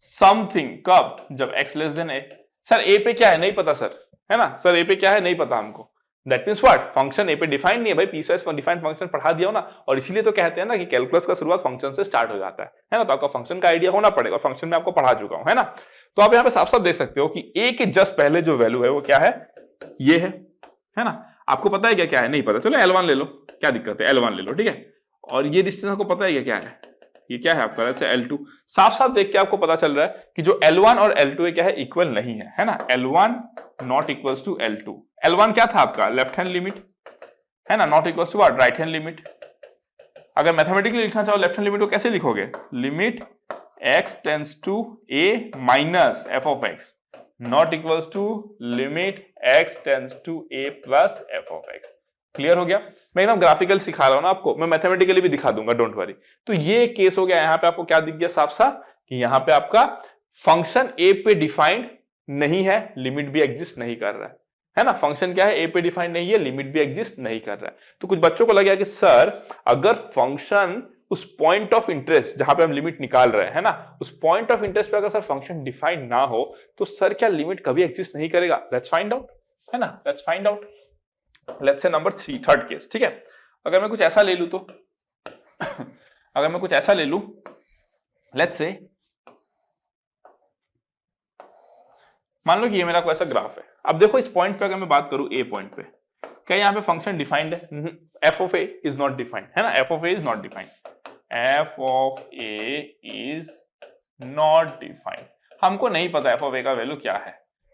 Something कब, जब x less than a। Sir a पे क्या है नहीं पता सर, है ना, सर a पे क्या है नहीं पता हमको। That means what, function A पे डिफाइंड नहीं है भाई, पीसवाइज डिफाइंड फंक्शन पढ़ा दिया हो ना। और इसीलिए तो कहते हैं ना कि कैलकुलस का शुरुआत फंक्शन से स्टार्ट हो जाता है ना। तो आपका फंक्शन का आइडिया होना पड़ेगा, फंक्शन में आपको पढ़ा चुका हूं, है ना। तो आप यहाँ पे साफ साफ देख सकते हो कि ए के जस्ट पहले जो वैल्यू है वो क्या है, ये है ना। आपको पता है क्या है, नहीं पता, चलो L1 ले लो, क्या दिक्कत है, L1 ले लो, ठीक है। और ये डिस्टेंस आपको पता है क्या है, ये क्या है आपका, जैसे L2। साफ साफ देख के आपको पता चल रहा है कि जो L1 और L2 क्या है, इक्वल नहीं है ना। L1 not equals to L2। L1 क्या था आपका, लेफ्ट हैंड लिमिट, है ना, not equals to what, right hand limit. अगर मैथमेटिकली लिखना चाहो लेफ्ट हैंड लिमिट को कैसे लिखोगे, limit x tends to a minus f of x not equals to limit x tends to a plus f of x। Clear हो गया? मैं एकदम ग्राफिकल सिखा रहा हूं ना आपको, मैं मैथमेटिकली भी दिखा दूंगा, डोंट वरी। तो ये केस हो गया। यहाँ पे आपको क्या दिख गया साफ साफ कि यहाँ पे आपका फंक्शन a पे डिफाइंड नहीं है, लिमिट भी एग्जिस्ट नहीं कर रहा है ना। फंक्शन क्या है, ए पे डिफाइंड नहीं है, लिमिट भी एग्जिस्ट नहीं कर रहा है। तो कुछ बच्चों को लगा कि सर अगर फंक्शन उस पॉइंट ऑफ इंटरेस्ट जहां पे हम लिमिट निकाल रहे हैं ना, उस पॉइंट ऑफ इंटरेस्ट पे अगर सर फंक्शन डिफाइंड ना हो तो सर क्या लिमिट कभी एग्जिस्ट नहीं करेगा। लेट्स फाइंड आउट, है ना, let's find out. Let's say number 3, third case, ठीक है। अगर मैं कुछ ऐसा ले लूं तो अगर मैं कुछ ऐसा ले लूं, लेट्स से मान लो कि ये मेरा कोई ऐसा ग्राफ है। अब देखो इस पॉइंट पे अगर मैं बात करूं, ए पॉइंट पे, क्या यहाँ पे फंक्शन डिफाइंड है, F of A is not defined, है ना, F of A is not defined, F of A is not defined. हमको नहीं पता एफ ऑफ ए का वैल्यू क्या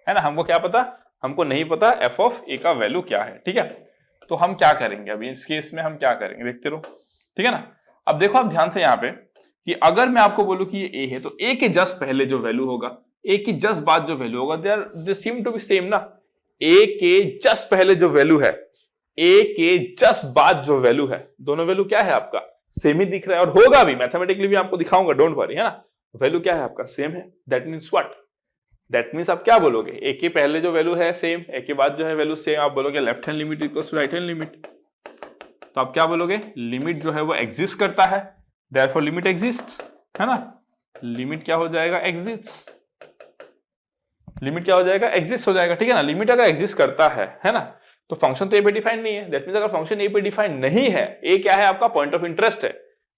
है ना, हमको क्या पता, हमको नहीं पता एफ ऑफ ए का वैल्यू क्या है, ठीक है। तो हम क्या करेंगे अभी इस केस में, हम क्या करेंगे देखते रहो, ठीक है ना। अब देखो आप ध्यान से यहाँ पे कि अगर मैं आपको बोलूं कि ये ए है, तो ए के जस्ट पहले जो वैल्यू होगा, ए की जस्ट बाद जो वैल्यू होगा, दे सीम टू बी सेम ना। ए के जस्ट पहले जो वैल्यू है, ए के जस्ट बाद जो वैल्यू है, दोनों वैल्यू क्या है आपका, सेम ही दिख रहा है। और होगा भी, मैथमेटिकली भी आपको दिखाऊंगा, डोंट वरी, है ना। वैल्यू क्या है आपका, सेम है। That means what, that means आप क्या बोलोगे, ए के पहले जो वैल्यू है सेम, ए के बाद जो है वैल्यू सेम, आप बोलोगे left hand limit equals to right hand limit. तो आप क्या बोलोगे, लिमिट जो है वो एग्जिस्ट करता है, देयरफॉर लिमिट एग्जिस्ट, है ना। लिमिट क्या हो जाएगा, एग्जिस्ट। लिमिट क्या हो जाएगा, एग्जिस्ट हो जाएगा, ठीक है ना। लिमिट अगर एग्जिस्ट करता है ना, तो फंक्शन तो ए पे डिफाइंड नहीं है, दैट मींस अगर फंक्शन ए पे डिफाइंड नहीं है, ए क्या है आपका पॉइंट ऑफ इंटरेस्ट है,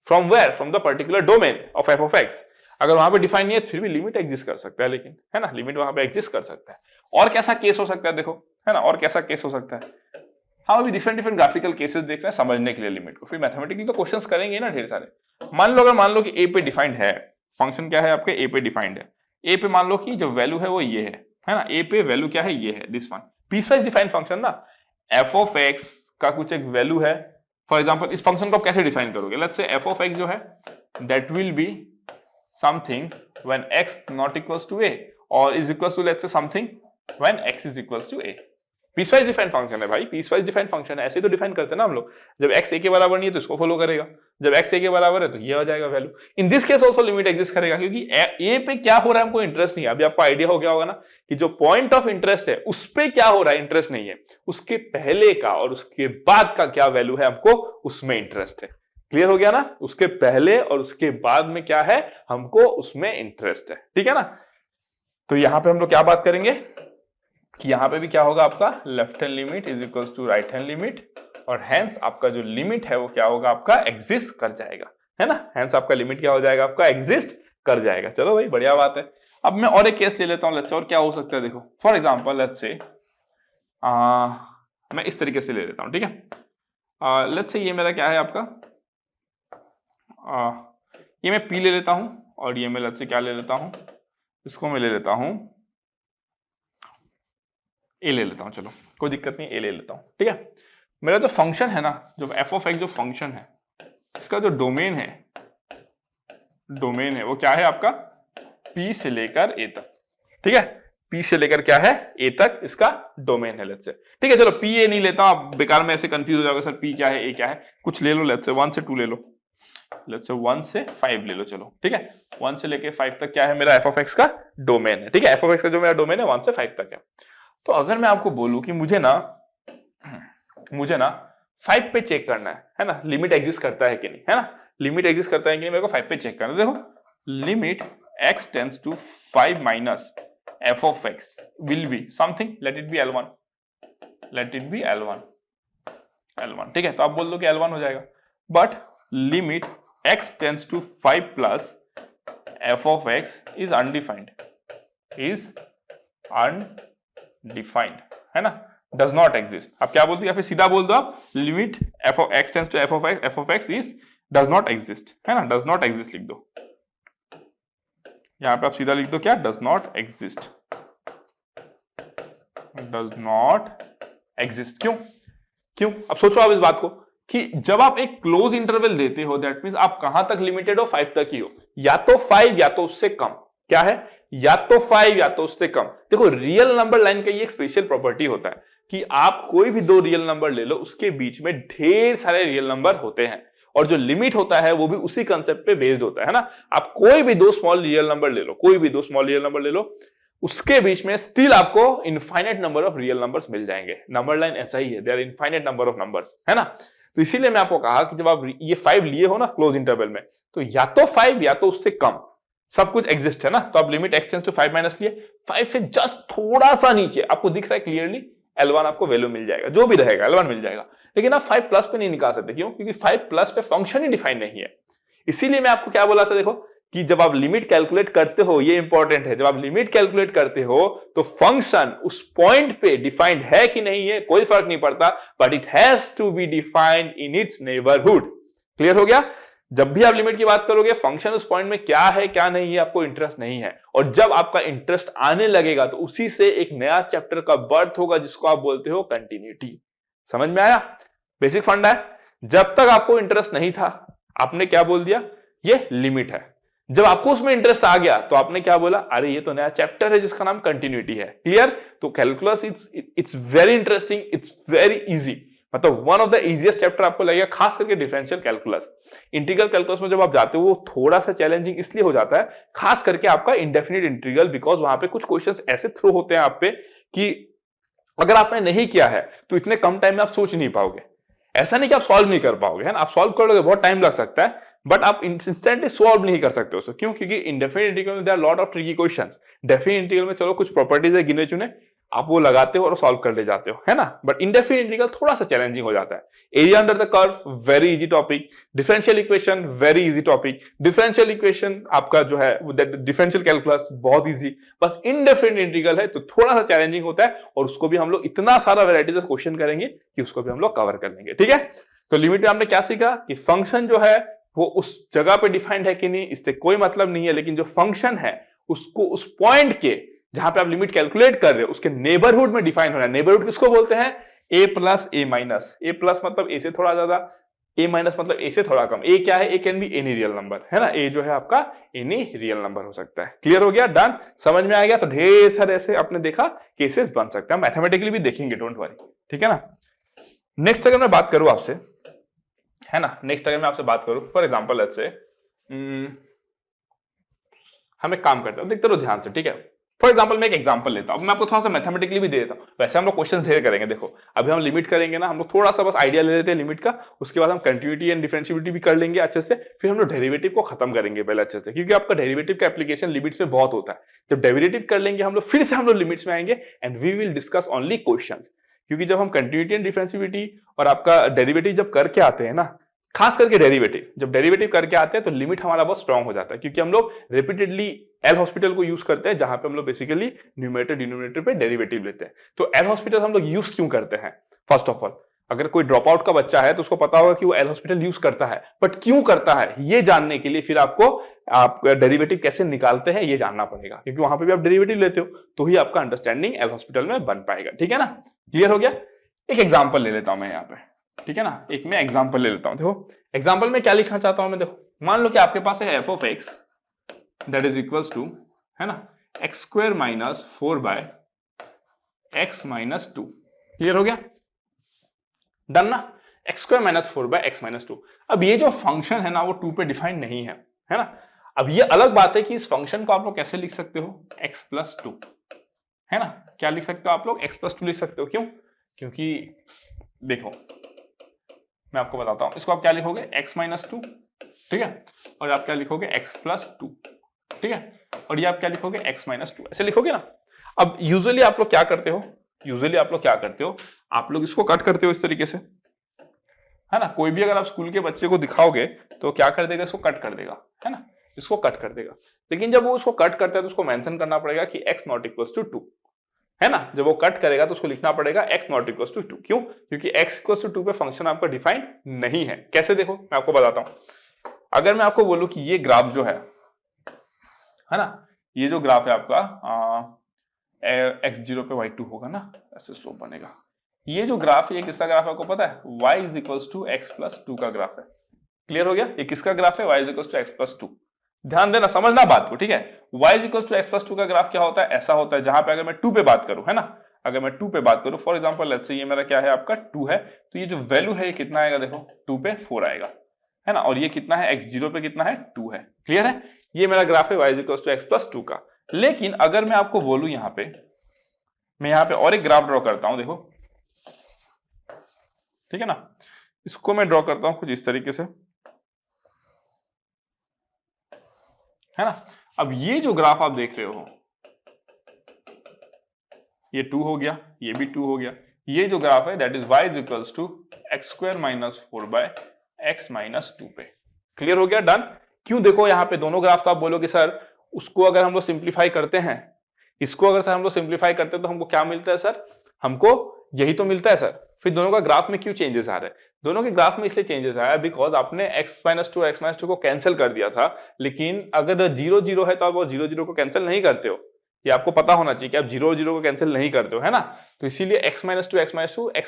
from where, from the particular domain of F of X. अगर वहां पे डिफाइन नहीं है फिर भी लिमिट एग्जिस्ट कर सकता है, लेकिन है ना, लिमिट वहां पे एग्जिस्ट कर सकता है। और कैसा केस हो सकता है देखो, है ना, और कैसा केस हो सकता है, हम अभी डिफरेंट ग्राफिकल केसेस देख रहे हैं समझने के लिए लिमिट को, फिर मैथमेटिकली तो क्वेश्चंस करेंगे ना ढेर सारे। मान लो कि ए पे डिफाइंड है, फंक्शन क्या है आपके ए पे डिफाइंड है, ए पे मान लो कि जो वैल्यू है वो ये है ना, ए पे वैल्यू क्या है, ये है this one, piecewise defined function ना, एफ ऑफ एक्स का कुछ एक वैल्यू है, फॉर एग्जांपल इस फंक्शन को आप कैसे डिफाइन करोगे, let's say F of X जो है that will be something when X not equals to A और is equals to let's say something when X is equals to A. Piecewise defined function है भाई, piecewise defined function है, ऐसे तो define करते हैं ना हम लोग, जब x a के बराबर नहीं है तो इसको फॉलो करेगा, जब x a के बराबर है तो ये हो जाएगा value. In this case also limit exist करेगा, क्योंकि a पे क्या हो रहा है हमको इंटरेस्ट नहीं है। अभी आपको आइडिया हो गया होगा ना कि जो पॉइंट ऑफ इंटरेस्ट है उस पे क्या हो रहा है इंटरेस्ट नहीं है, उसके पहले का और उसके बाद का क्या वैल्यू है हमको उसमें इंटरेस्ट है। क्लियर हो गया ना, उसके पहले और उसके बाद में क्या है हमको उसमें इंटरेस्ट है, ठीक है ना। तो यहां पे हम लोग क्या बात करेंगे कि यहां पे भी क्या होगा आपका left hand limit is equals to right hand limit, और हेंस आपका जो लिमिट है वो क्या होगा आपका एग्जिस्ट कर जाएगा, है ना, हेंस आपका लिमिट क्या हो जाएगा आपका एग्जिस्ट कर जाएगा। चलो भाई बढ़िया बात है। अब मैं और एक केस ले लेता हूं, लेट्स से, और क्या हो सकता है देखो, फॉर एग्जांपल लेट्स से मैं इस तरीके से ले लेता हूं, ठीक है, लेट्स से ये मेरा क्या है आपका ये मैं पी ले लेता हूं, और ये मैं लेट्स से क्या ले लेता हूं, इसको मैं ले लेता हूं ए ले लेता हूं, चलो कोई दिक्कत नहीं, ए ले लेता हूं, ठीक है। मेरा जो फंक्शन है ना, जो एफ ऑफ एक्स जो फंक्शन है, इसका जो डोमेन है वो क्या है आपका पी से लेकर ए तक, ठीक है, पी से लेकर क्या है ए तक इसका डोमेन है, लेट्स से, ठीक है। चलो पी ए नहीं लेता हूं, बेकार में ऐसे कंफ्यूज हो जाओगे सर पी क्या है ए क्या है, कुछ ले लो, लेट्स से 1 से 2 ले लो, लेट्स से 1 से 5 ले लो, चलो ठीक है, 1 से लेके 5 तक क्या है मेरा एफ ऑफ एक्स का डोमेन है, ठीक है, एफ ऑफ एक्स का जो मेरा डोमेन है 1 से 5 तक है। तो अगर मैं आपको बोलूं कि मुझे ना 5 पे चेक करना है ना, लिमिट एग्जिस्ट करता है कि नहीं, है ना, लिमिट एग्जिस्ट करता है कि नहीं मेरे को 5 पे चेक करना है। देखो limit x tends to 5 minus f of x will be something, let it be L1, let it be L1, ठीक है, तो आप बोल दो कि L1 हो जाएगा। But limit x tends to 5 plus f of x is undefined, defined, है ना, डज नॉट एग्जिस्ट। आप क्या बोलते हो, या फिर सीधा बोल दो आप limit F of X tends to F of X is does not exist, है ना, डज नॉट एग्जिस्ट लिख दो, यहां पे आप सीधा लिख दो क्या, does not exist, does not exist. क्यों अब सोचो आप इस बात को कि जब आप एक क्लोज इंटरवल देते हो दैट मींस आप कहां तक लिमिटेड हो, 5 तक ही हो, या तो 5 या तो उससे कम, क्या है, या तो 5 या तो उससे कम। देखो रियल नंबर लाइन का ये एक स्पेशल प्रॉपर्टी होता है कि आप कोई भी 2 रियल नंबर ले लो, उसके बीच में ढेर सारे रियल नंबर होते हैं, और जो लिमिट होता है वो भी उसी कंसेप्ट पे बेस्ड होता है ना। आप कोई भी 2 स्मॉल रियल नंबर ले लो, कोई भी 2 स्मॉल रियल नंबर ले लो, उसके बीच में स्टिल आपको infinite number of real numbers मिल जाएंगे। नंबर लाइन ऐसा ही है, there are infinite number of numbers, है ना। तो इसीलिए मैं आपको कहा कि जब आप ये 5 लिए हो ना क्लोज इंटरवल में, तो या तो 5 या तो उससे कम सब कुछ एग्जिस्ट है ना। तो आप limit x tends to 5 minus लिए, 5 से जस्ट थोड़ा सा नीचे आपको दिख रहा है क्लियरली L1 आपको वैल्यू मिल जाएगा, जो भी रहेगा L1 मिल जाएगा। लेकिन आप 5 प्लस पे नहीं निकाल सकते, क्यों, क्योंकि 5 प्लस पे फंक्शन ही डिफाइन नहीं है। इसीलिए मैं आपको क्या बोला था, देखो कि जब आप लिमिट कैलकुलेट करते हो, ये इंपॉर्टेंट है, जब आप लिमिट कैलकुलेट करते हो तो फंक्शन उस पॉइंट पे डिफाइंड है कि नहीं है कोई फर्क नहीं पड़ता, but it has to be defined in its neighbourhood. Clear हो गया। जब भी आप लिमिट की बात करोगे, फंक्शन उस पॉइंट में क्या है क्या नहीं है आपको इंटरेस्ट नहीं है, और जब आपका इंटरेस्ट आने लगेगा तो उसी से एक नया चैप्टर का बर्थ होगा जिसको आप बोलते हो कंटिन्यूटी। समझ में आया, बेसिक फंडा है। जब तक आपको इंटरेस्ट नहीं था आपने क्या बोल दिया, ये लिमिट है। जब आपको उसमें इंटरेस्ट आ गया तो आपने क्या बोला, अरे ये तो नया चैप्टर है जिसका नाम कंटिन्यूटी है। क्लियर। तो calculus it's very interesting, it's very easy, मतलब one of the easiest chapter आपको लगेगा, खास करके डिफरेंशियल कैलकुलस। इंटीग्रल कैलकुलस में जब आप जाते हो वो थोड़ा सा चैलेंजिंग इसलिए हो जाता है, खास करके आपका इंडेफिनिट इंटीग्रल, बिकॉज वहां पे कुछ क्वेश्चंस ऐसे थ्रो होते हैं आप पे कि अगर आपने नहीं किया है तो इतने कम टाइम में आप सोच नहीं पाओगे। ऐसा नहीं कि आप सॉल्व नहीं कर पाओगे, है ना, आप सॉल्व करोगे, बहुत टाइम लग सकता है, बट आप इंस्टेंटली सॉल्व नहीं कर सकते उसको। क्यों? क्योंकि इंडेफिनिट इंटीग्रल में there are lot of tricky questions. Definite integral में चलो कुछ प्रॉपर्टीज है गिने चुने, आप वो लगाते हो और सॉल्व कर ले जाते हो, है ना। बट इंडेफिनिट इंटीग्रल थोड़ा सा चैलेंजिंग हो जाता है। Area under the curve very easy topic, differential equation very easy topic, differential equation आपका जो है डिफरेंशियल कैलकुलस बहुत इजी, बस इंडेफिनिट इंटीग्रल है तो थोड़ा सा चैलेंजिंग होता है, और उसको भी हम लोग इतना सारा वेराइटीज ऑफ क्वेश्चन करेंगे कि उसको भी हम लोग कवर कर लेंगे, ठीक है। तो लिमिट में हमने क्या सीखा कि फंक्शन जो है वो उस जगह पे डिफाइंड है कि नहीं इससे कोई मतलब नहीं है, लेकिन जो फंक्शन है उसको उस पॉइंट के जहां पे आप लिमिट कैलकुलेट कर रहे हो उसके नेबरहुड में डिफाइन होना है। नेबरहुड किसको बोलते हैं? ए plus A minus, A plus मतलब ए से थोड़ा ज्यादा, ए माइनस मतलब ए से थोड़ा कम। ए क्या है? A can be any real number, है ना। ए जो है आपका एनी रियल नंबर हो सकता है। क्लियर हो गया? डन, समझ में आ गया? तो ढेर सारे ऐसे आपने देखा केसेस बन सकते हैं, मैथमेटिकली भी देखेंगे, डोंट वरी, ठीक है ना। नेक्स्ट अगर मैं बात करूं आपसे, है ना, नेक्स्ट अगर मैं आपसे बात करूं फॉर एग्जांपल लेट्स से हम एक काम करते हैं, देखते रहो ध्यान से, ठीक है। फॉर एग्जांपल मैं एक एग्जांपल लेता हूं, मैं आपको थोड़ा सा मैथमेटिकली भी दे देता हूं। वैसे हम लोग क्वेश्चन ढेर करेंगे, देखो अभी हम लिमिट करेंगे ना, हम लोग थोड़ा सा बस आइडिया ले लेते हैं लिमिट का, उसके बाद हम कंटिन्यूटी एंड डिफरेंशिएबिलिटी भी कर लेंगे अच्छे से, फिर हम लोग डेरिवेटिव को खत्म करेंगे पहले अच्छे से, क्योंकि आपका डेरिवेटिव का एप्लीकेशन लिमिट्स में बहुत होता है। जब डेरिवेटिव कर लेंगे हम लोग, फिर से हम लोग लिमिट्स में आएंगे and we will discuss only questions, क्योंकि जब हम कंटिन्यूटी एंड डिफरेंशिएबिलिटी और आपका डेरिवेटिव जब करके आते हैं ना, खास करके डेरिवेटिव, जब डेरिवेटिव करके आते हैं तो लिमिट हमारा बहुत स्ट्रांग हो जाता है, क्योंकि हम लोग रिपीटेडली एल हॉस्पिटल को यूज करते हैं, जहां पे हम लोग बेसिकली न्यूमरेटर डिनोमिनेटर पे डेरिवेटिव लेते हैं। तो एल हॉस्पिटल हम लोग यूज क्यों करते हैं? फर्स्ट ऑफ ऑल, अगर कोई ड्रॉप आउट का बच्चा है तो उसको पता होगा कि वो एल हॉस्पिटल यूज करता है, बट क्यों करता है ये जानने के लिए फिर आपको आप डेरिवेटिव कैसे निकालते हैं ये जानना पड़ेगा, क्योंकि वहां पे भी आप डेरिवेटिव लेते हो तो ही आपका अंडरस्टैंडिंग एल हॉस्पिटल में बन पाएगा, ठीक है ना। क्लियर हो गया? एक एग्जाम्पल ले लेता हूं मैं यहाँ पे, ठीक है ना, एक मैं एग्जाम्पल ले लेता हूं। देखो एग्जाम्पल में क्या लिखना चाहता हूं मैं, देखो मान लो कि आपके पास है F of X that is equals to, है ना, X square minus 4/x minus 2। Clear हो गया? डन ना। X square minus 4/x minus 2। अब ये जो फंक्शन है ना वो 2 पे डिफाइंड नहीं है, है ना। अब ये अलग बात है कि इस फंक्शन को आप लोग कैसे लिख सकते हो? x प्लस 2, है ना। क्या लिख सकते हो आप लोग? x प्लस 2 लिख सकते हो। क्यों? क्योंकि देखो मैं आपको बताता हूं, इसको आप क्या लिखोगे? x माइनस 2, ठीक है, और आप क्या लिखोगे? x प्लस 2, ठीक है, और ये आप क्या लिखोगे? x माइनस 2, ऐसे लिखोगे ना। अब यूजुअली आप लोग क्या करते हो? आप लोग इसको कट करते हो इस तरीके से, है ना। कोई भी अगर आप स्कूल के बच्चे को दिखाओगे तो क्या कर देगा? इसको कट कर देगा, है ना, इसको कट कर देगा। लेकिन जब वो उसको कट करता है तो उसको मेंशन करना पड़ेगा कि x नॉट इक्वल्स टू 2, है ना। जब वो कट करेगा तो उसको लिखना पड़ेगा x नॉट इक्वल्स टू 2। क्यों? क्योंकि x इक्वल्स टू 2 पे फंक्शन आपका डिफाइंड नहीं है। कैसे? देखो मैं आपको बताता हूं। अगर मैं आपको बोलूं कि ये ग्राफ जो है ना, ये जो ग्राफ है आपका x0 पे y2 होगा ना, ऐसे स्लोप बनेगा। ये जो ग्राफ है ये किसका ग्राफ है आपको पता है? y is equals to x plus 2 का ग्राफ है। क्लियर हो गया? ये किसका ग्राफ है? y is equals to x plus 2। ध्यान देना, समझना बात को, ठीक है। y is equals to x plus 2 का ग्राफ क्या होता है? ऐसा होता है जहां पे अगर मैं 2 पे बात करूं, है ना, अगर मैं 2 पे बात करूं, फॉर एग्जांपल लेट्स से ये मेरा क्या है? आपका 2 है, तो ये जो वैल्यू है ये कितना आएगा? देखो 2 पे 4 आएगा, है ना, और ये कितना है? x0 पे कितना है? 2 है। क्लियर है? ये मेरा ग्राफ है y is equals to x plus 2 का। लेकिन अगर मैं आपको बोलूं यहाँ पे, मैं यहाँ पे और एक ग्राफ ड्रॉ करता हूं, देखो, ठीक है ना, इसको मैं ड्रॉ करता हूं कुछ इस तरीके से, है ना। अब ये जो ग्राफ आप देख रहे हो, ये 2 हो गया, ये भी 2 हो गया। ये जो ग्राफ है that is y is equals to X square minus 4/x minus 2 पे। क्लियर हो गया? डन। क्यों? देखो यहाँ पे दोनों ग्राफ तो आप बोलोगे सर उसको अगर हम लोग सिंप्लीफाई करते हैं, इसको अगर सर हम लोग सिंप्लीफाई करते हैं तो हमको क्या मिलता है सर? हमको यही तो मिलता है सर। फिर दोनों का ग्राफ में क्यों चेंजेस आ रहे हैं? दोनों के ग्राफ में इसलिए चेंजेस आया बिकॉज आपने x माइनस 2 को कैंसिल कर दिया था। लेकिन अगर 0 0 है तो आप वो 0 0 को कैंसिल नहीं करते हो, ये आपको पता होना चाहिए कि आप 0 0 को कैंसिल नहीं करते हो, है ना। तो इसीलिए x minus 2 x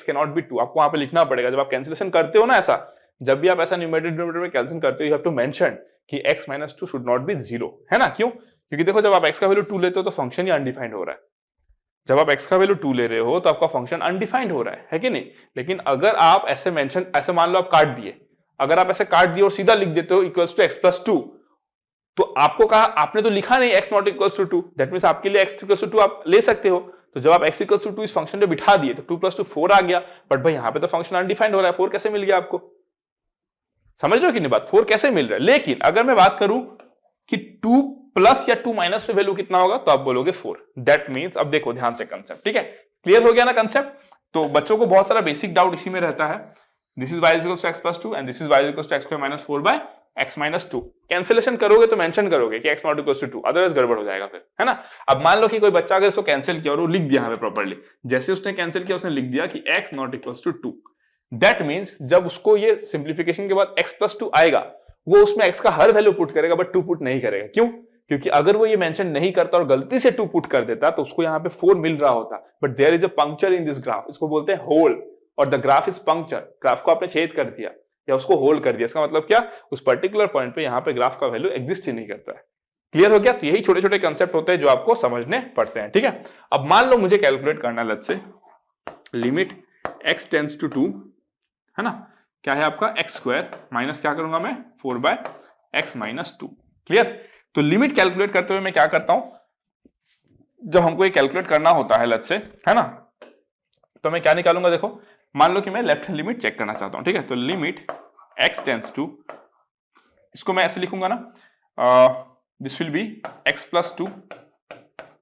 can not be 2 आपको वहां पे लिखना पड़ेगा। जब आप कैंसिलेशन करते हो ना, ऐसा जब भी आप ऐसा न्यूमरेटर डिनोमिनेटर में कैंसिल करते हो, यू हैव टू मेंशन कि x minus 2 should not be 0, है ना। क्यों? क्योंकि देखो जब आप x का वैल्यू 2 लेते हो तो फंक्शन ही अनडिफाइंड हो रहा है। जब आप x का वैल्यू 2 ले रहे हो तो आपका फंक्शन अनडिफाइंड हो रहा है कि नहीं। लेकिन अगर आप ऐसे मेंशन, ऐसे मान लो आप काट दिए, अगर आप ऐसे काट दिए और सीधा लिख देते हो इक्वल्स टू x प्लस 2, तो आपको कहा, आपने तो लिखा नहीं x not equals to 2, that means आपके लिए x इक्वल्स टू 2 आप ले सकते हो। तो जब आप x इक्वल्स टू 2 इस फंक्शन पे बिठा दिए तो 2 प्लस 2 4 आ गया, बट भाई यहाँ पे तो फंक्शन अनडिफाइंड हो रहा है, 4 कैसे मिल गया आपको? समझ रहे हो कि नहीं बात? 4 कैसे मिल रहा है? लेकिन अगर मैं बात करूं कि 2 प्लस या 2 माइनस पे वैल्यू कितना होगा, तो आप बोलोगे 4। दैट मीन्स, अब देखो ध्यान से कंसेप्ट, ठीक है, क्लियर हो गया ना कंसेप्ट। तो बच्चों को बहुत सारा बेसिक डाउट इसी में रहता है। This is y equals to x plus 2 and this is y equals to x square minus 4 by x minus 2। Cancellation करोगे तो मेंशन करोगे कि x not equals to 2, otherwise गड़बड़ हो जाएगा फिर, है ना। अब मान लो कि कोई बच्चा अगर इसको कैंसिल किया और वो लिख दिया हमें प्रॉपर्ली, जैसे उसने कैंसिल किया उसने लिख दिया कि x not equals to 2। That means जब उसको ये सिंप्लीफिकेशन के बाद x प्लस 2 आएगा, वो उसमें x का हर वैल्यू पुट करेगा बट 2 पुट नहीं करेगा। क्यों? क्योंकि अगर वो ये मेंशन नहीं करता और गलती से 2 पुट कर देता तो उसको यहाँ पे 4 मिल रहा होता। But there is a puncture in this graph, इसको बोलते हैं होल, और the graph is puncture. Graph को आपने छेद कर दिया या उसको होल्ड कर दिया, इसका मतलब क्या, उस पर्टिकुलर पॉइंट पे यहाँ पे ग्राफ का वैल्यू एग्जिस्ट ही नहीं करता है। क्लियर हो गया? तो यही छोटे छोटे कंसेप्ट होते हैं जो आपको समझने पड़ते हैं, ठीक है। अब मान लो मुझे कैलकुलेट करना, let's say limit x tends to 2, है ना, क्या है आपका x स्क्वायर माइनस क्या करूंगा मैं 4 बाय x माइनस 2। क्लियर? तो लिमिट कैलकुलेट करते हुए मैं क्या करता हूं, जब हमको ये कैलकुलेट करना होता है लेट्स से, है ना, तो मैं क्या निकालूंगा, देखो मान लो कि मैं लेफ्ट हैंड लिमिट चेक करना चाहता हूं, ठीक है। तो लिमिट x टेंड्स टू, इसको मैं ऐसे लिखूंगा ना, this will B x plus 2,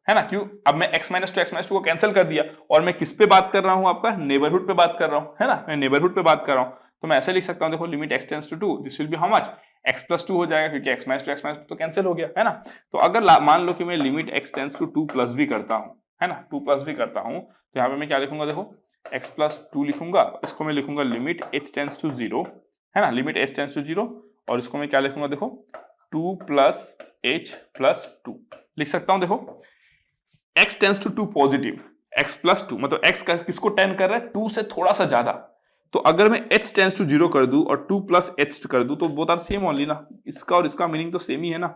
है ना। क्यों? अब मैं x माइनस टू को कैंसिल कर दिया और मैं किस पे बात कर रहा हूं, आपका नेबरहुड पे बात कर रहा हूं, है ना, मैं नेबरहुड पे बात कर रहा हूं। तो मैं ऐसे लिख सकता हूं, देखो limit x tends to 2, this will be how much, x plus 2 हो जाएगा, क्योंकि x माइनस टू तो कैंसिल हो गया, है ना। तो अगर मान लो कि मैं limit x tends to 2 plus भी करता हूं, है ना, 2 प्लस भी करता हूं, तो यहाँ पे मैं क्या लिखूंगा, देखो x प्लस 2 लिखूंगा, इसको मैं लिखूंगा लिमिट h टेंड्स टू 0, है ना, लिमिट h टेंड्स टू 0, और इसको मैं क्या लिखूंगा, देखो 2 प्लस h प्लस 2 लिख सकता हूं। देखो x tends to 2 positive, x plus 2 मतलब x किसको टेंड कर रहा है, 2 से थोड़ा सा ज्यादा। तो अगर मैं h टेंड्स टू 0 कर दूं और 2 प्लस h कर दूं तो बोथ आर सेम ओनली ना, इसका और इसका मीनिंग तो सेम ही है ना।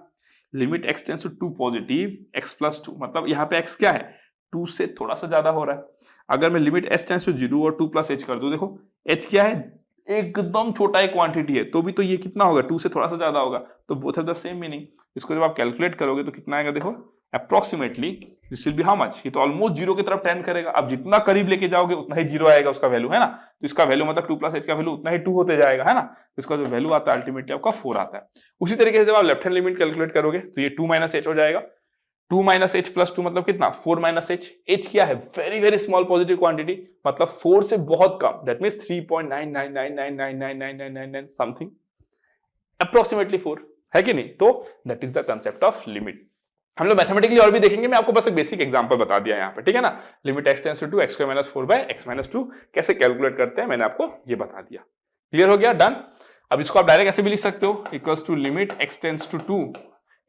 Limit x tends to 2 positive x plus 2 मतलब यहाँ पे x क्या है, 2 से थोड़ा सा ज्यादा हो रहा है। अगर मैं लिमिट h टेंड्स टू 0 और 2 प्लस h कर दूं, देखो h क्या है, एकदम छोटा एक क्वांटिटी है, तो भी तो ये कितना होगा, 2 से थोड़ा सा ज्यादा होगा, तो both have the same meaning. इसको जब आप कैलकुलेट करोगे तो कितना आएगा, देखो approximately this will be how much, ये तो ऑलमोस्ट जीरो की तरफ टेंड करेगा। अब जितना करीब लेके जाओगे उतना ही जीरो आएगा उसका वैल्यू, है ना। तो इसका वैल्यू मतलब 2 प्लस h का वैल्यू उतना ही 2 होते जाएगा, है ना। तो इसका जो वैल्यू आता है अल्टीमेटली आपका 4 आता है। उसी तरीके से जब आप लेफ्ट हैंड लिमिट कैलकुलेट करोगे तो ये 2 माइनस h हो जाएगा। 2 माइनस h प्लस 2 मतलब कितना, 4 माइनस h। h क्या है, very very small positive quantity, मतलब 4 से बहुत कम, दैट मींस 3.9999999999 समथिंग, अप्रोक्सीमेटली 4, है कि नहीं। तो that is the concept of limit. हम लोग मैथमेटिकली और भी देखेंगे, मैं आपको बस एक बेसिक एग्जांपल बता दिया यहाँ पे, ठीक है ना। Limit x tends to 2 x square minus 4 by x minus 2 कैसे कैलकुलेट करते हैं मैंने आपको ये बता दिया। क्लियर हो गया? डन। अब इसको आप डायरेक्ट ऐसे भी लिख सकते हो, equals to limit x tends to 2,